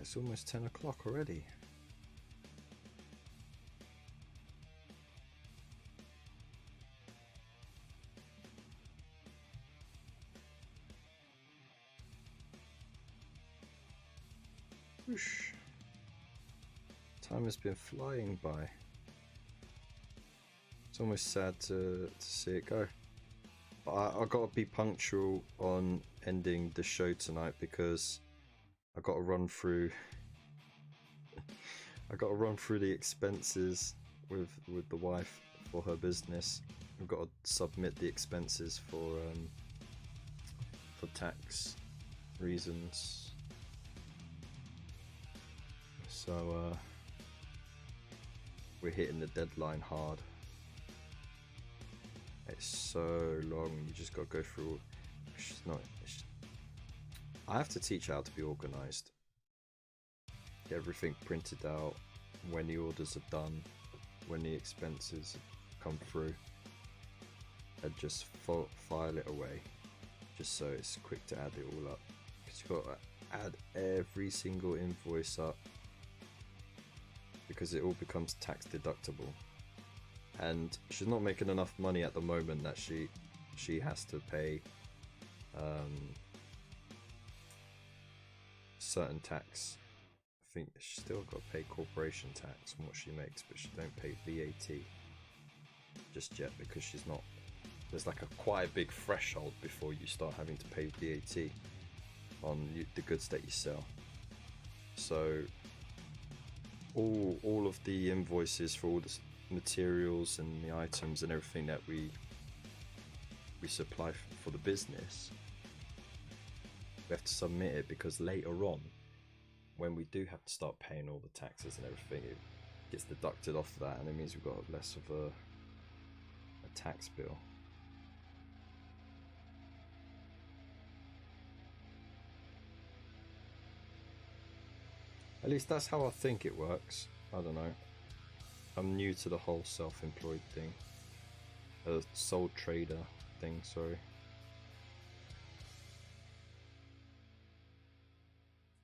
it's almost 10 o'clock already. Whoosh. Time has been flying by. It's almost sad to see it go. But I gotta be punctual on ending the show tonight because I gotta run through. I gotta run through the expenses with the wife for her business. I've got to submit the expenses for tax reasons. So we're hitting the deadline hard. It's so long. You just got to go through. I have to teach her how to be organized. Get everything printed out when the orders are done, when the expenses come through, and just file it away, just so it's quick to add it all up. Because you've got to add every single invoice up, because it all becomes tax deductible. And she's not making enough money at the moment that she has to pay certain tax. I think she's still got to pay corporation tax on what she makes, but she don't pay VAT just yet because she's not. There's like quite a big threshold before you start having to pay VAT on the goods that you sell. So all of the invoices for all the materials and the items and everything that we supply for the business, we have to submit it, because later on, when we do have to start paying all the taxes and everything, it gets deducted off that, and it means we've got less of a tax bill. At least that's how I think it works. I don't know. I'm new to the whole self-employed thing. Sole trader thing, sorry.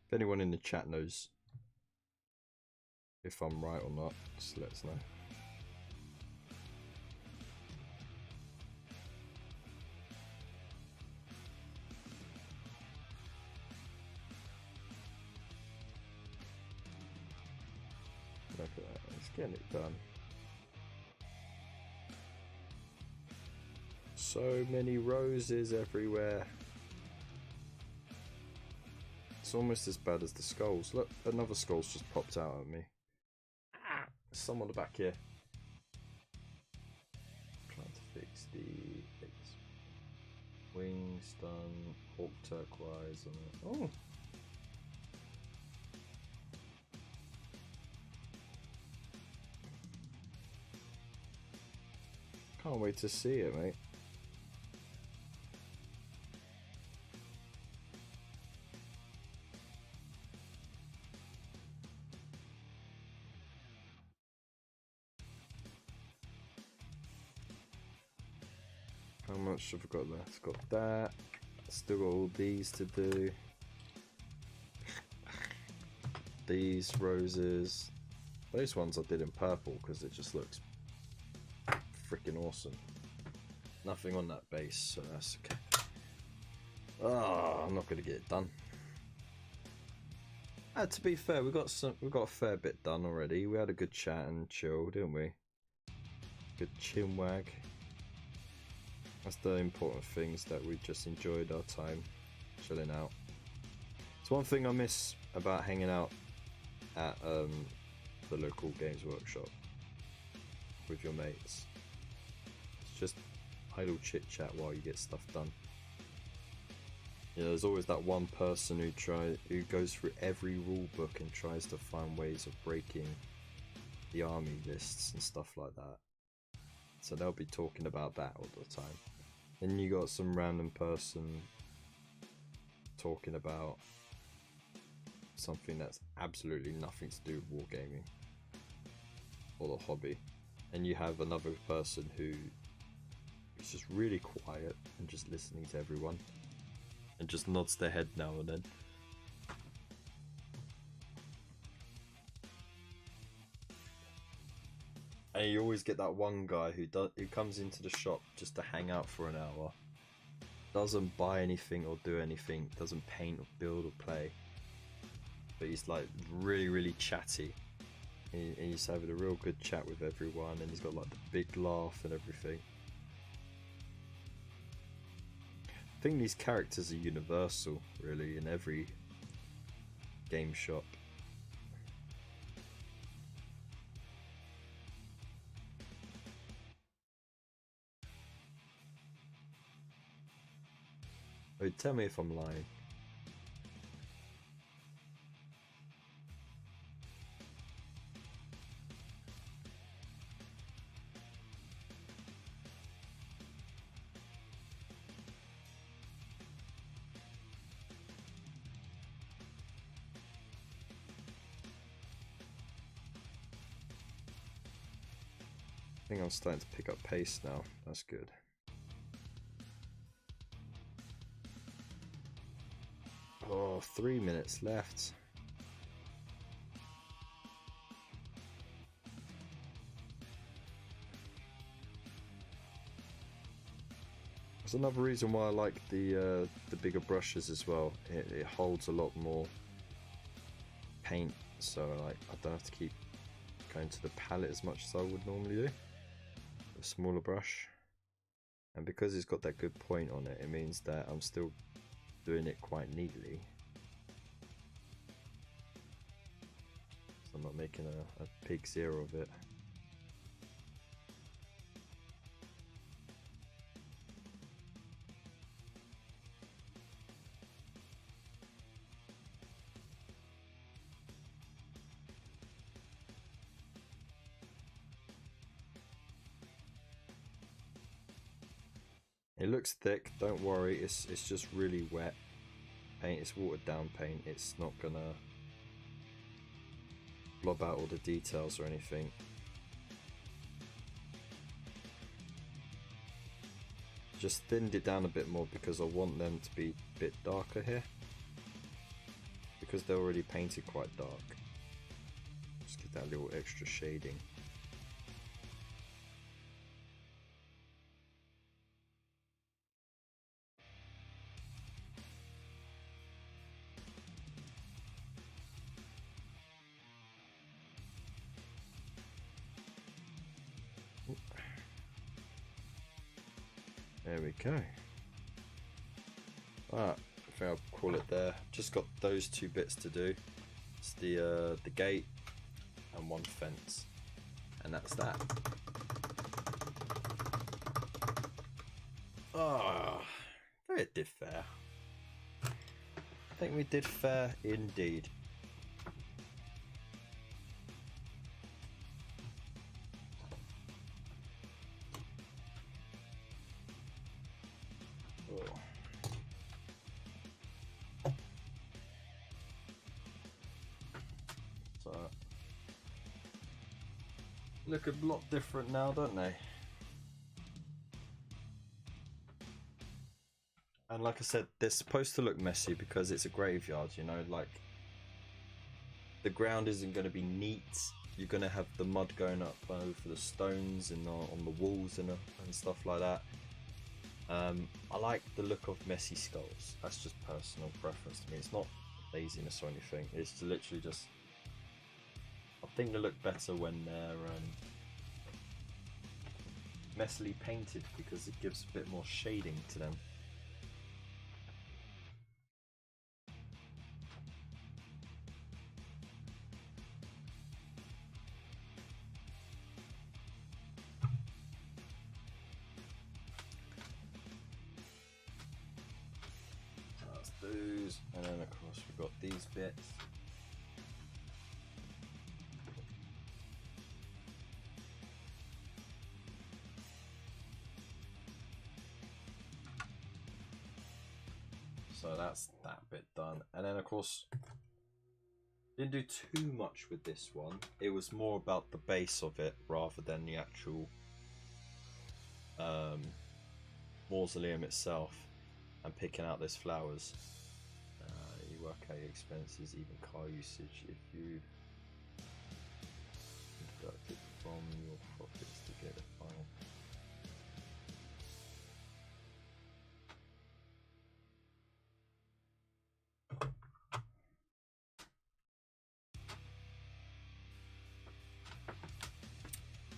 If anyone in the chat knows if I'm right or not, just let us know. Look at that, it's getting it done. So many roses everywhere. It's almost as bad as the skulls. Look, another skull's just popped out at me. There's some on the back here. Trying to fix the wings done. Hawk turquoise on it. Oh! Can't wait to see it, mate. How much have I got left? Got that. Still got all these to do. These roses. Those ones I did in purple because it just looks freaking awesome. Nothing on that base, so that's okay. Oh, I'm not gonna get it done. To be fair, we got a fair bit done already. We had a good chat and chill, didn't we? Good chin wag. That's the important things, that we just enjoyed our time chilling out. It's one thing I miss about hanging out at the local games workshop with your mates. It's just idle chit chat while you get stuff done. You know, there's always that one person who goes through every rule book and tries to find ways of breaking the army lists and stuff like that. So they'll be talking about that all the time. Then you got some random person talking about something that's absolutely nothing to do with wargaming or the hobby. And you have another person who is just really quiet and just listening to everyone and just nods their head now and then. And you always get that one guy who comes into the shop just to hang out for an hour, doesn't buy anything or do anything, doesn't paint or build or play, but he's like really chatty. And he's having a real good chat with everyone, and he's got like the big laugh and everything. I think these characters are universal, really, in every game shop. Oh, tell me if I'm lying. I think I'm starting to pick up pace now. That's good. Oh, 3 minutes left. There's another reason why I like the bigger brushes as well. It holds a lot more paint, so like I don't have to keep going to the palette as much as I would normally do. A smaller brush, and because it's got that good point on it, it means that I'm still doing it quite neatly. So I'm not making a pig zero of it. It looks thick, don't worry, it's just really wet paint. It's watered down paint. It's not gonna blob out all the details or anything. Just thinned it down a bit more because I want them to be a bit darker here, because they're already painted quite dark. Just get that little extra shading. There we go. I think I'll call it there. Just got those two bits to do. It's the gate and one fence, and that's that. Ah, it did fair. I think we did fair indeed. Look a lot different now, don't they? And like I said, they're supposed to look messy because it's a graveyard, you know, like the ground isn't going to be neat. You're going to have the mud going up over the stones and on the walls and stuff like that. I like the look of messy skulls. That's just personal preference to me. It's not laziness or anything. It's literally just, I think they look better when they're messily painted because it gives a bit more shading to them. So that's those, and then of course we've got these bits. So that's that bit done, and then of course didn't do too much with this one. It was more about the base of it rather than the actual mausoleum itself, and picking out those flowers. You work out your expenses, even car usage if you conducted from your profits to get a final.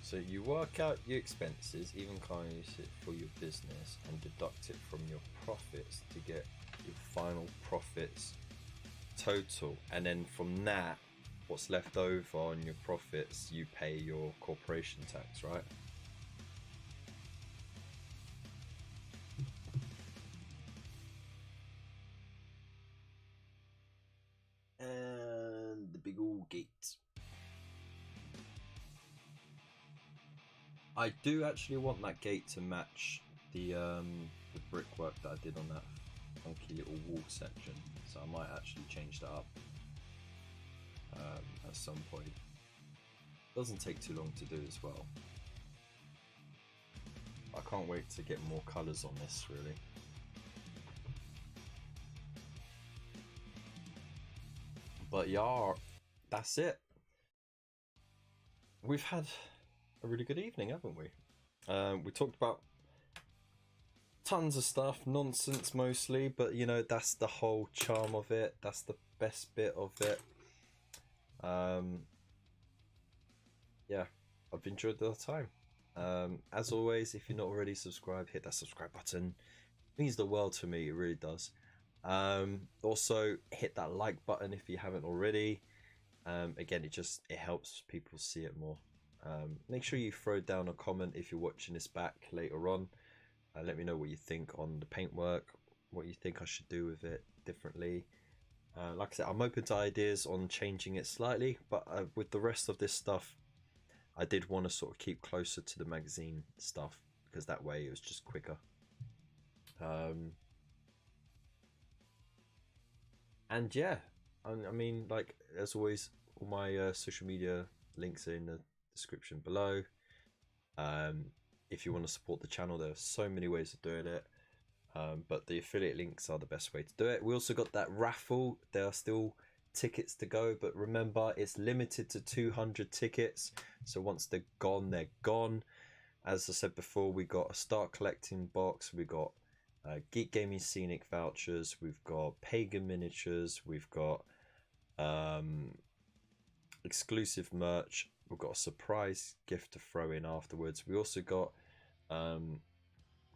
So you work out your expenses, even use it for your business, and deduct it from your profits to get your final profits total. And then from that, what's left over on your profits, you pay your corporation tax, right? And the big old gate. I do actually want that gate to match the brickwork that I did on that funky little wall section, so I might actually change that up at some point. Doesn't take too long to do as well. I can't wait to get more colours on this, really. But yeah, that's it. We've had a really good evening, haven't we? We talked about tons of stuff, nonsense mostly, but you know, that's the whole charm of it. That's the best bit of it. Yeah, I've enjoyed the time. As always, if you're not already subscribed, hit that subscribe button. It means the world to me, it really does. Also hit that like button if you haven't already. Again, it helps people see it more. Make sure you throw down a comment if you're watching this back later on. Let me know what you think on the paintwork, what you think I should do with it differently. Like I said, I'm open to ideas on changing it slightly, but with the rest of this stuff, I did want to sort of keep closer to the magazine stuff, because that way it was just quicker. And yeah, I mean, like as always, all my social media links are in the description below. If you want to support the channel, there are so many ways of doing it, but the affiliate links are the best way to do it. We also got that raffle. There are still tickets to go, but remember, it's limited to 200 tickets, so once they're gone, they're gone. As I said before, we got a start collecting box, we got Geek Gaming Scenic vouchers, we've got Pagan miniatures, we've got exclusive merch, we've got a surprise gift to throw in afterwards. We also got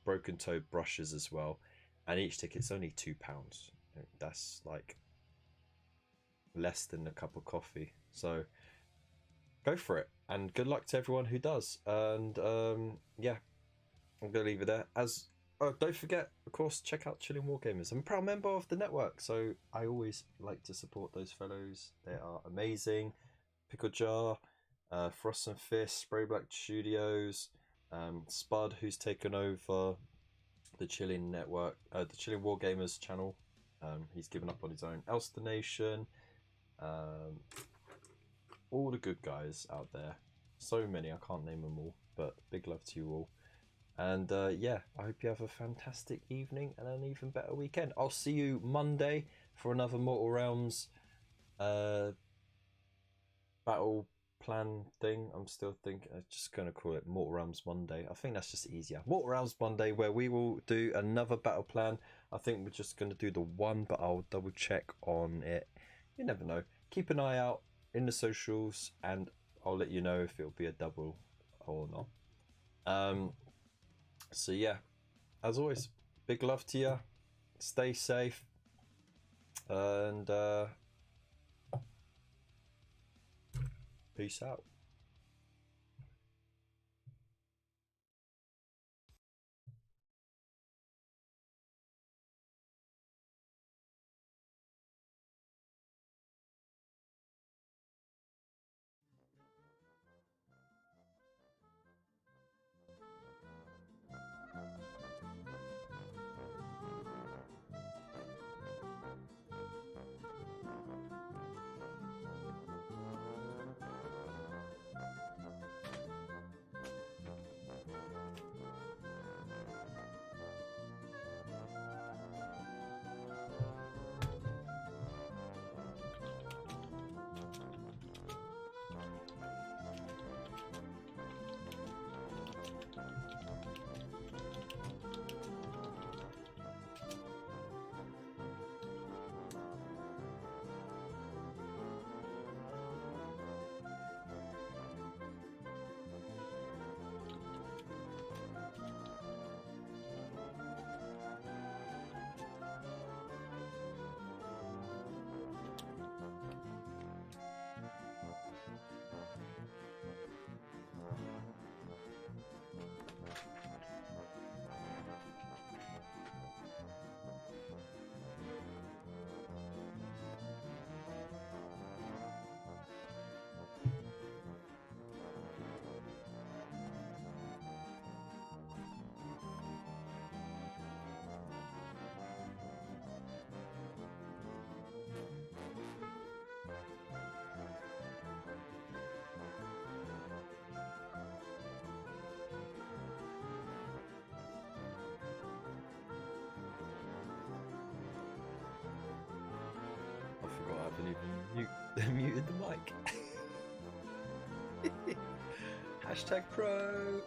broken toe brushes as well, and each ticket's only £2. That's like less than a cup of coffee, so go for it, and good luck to everyone who does. And yeah, I'm gonna leave it there. Don't forget, of course, check out Chilling Wargamers. I'm a proud member of the network, so I always like to support those fellows. They are amazing. Pickle Jar, Frost and Fist, Spray Black Studios, Spud, who's taken over the Chilling Network, the Chilling Wargamers channel. He's given up on his own. Elster Nation, all the good guys out there. So many, I can't name them all, but big love to you all. And yeah, I hope you have a fantastic evening and an even better weekend. I'll see you Monday for another Mortal Realms battle plan thing. I'm still thinking, I'm just going to call it Mortal Realms Monday. I think that's just easier. Mortal Realms Monday, where we will do another battle plan. I think we're just going to do the one, but I'll double check on it. You never know. Keep an eye out in the socials, and I'll let you know if it'll be a double or not. So yeah, as always, big love to you. Stay safe, and peace out. Muted the mic. Hashtag pro.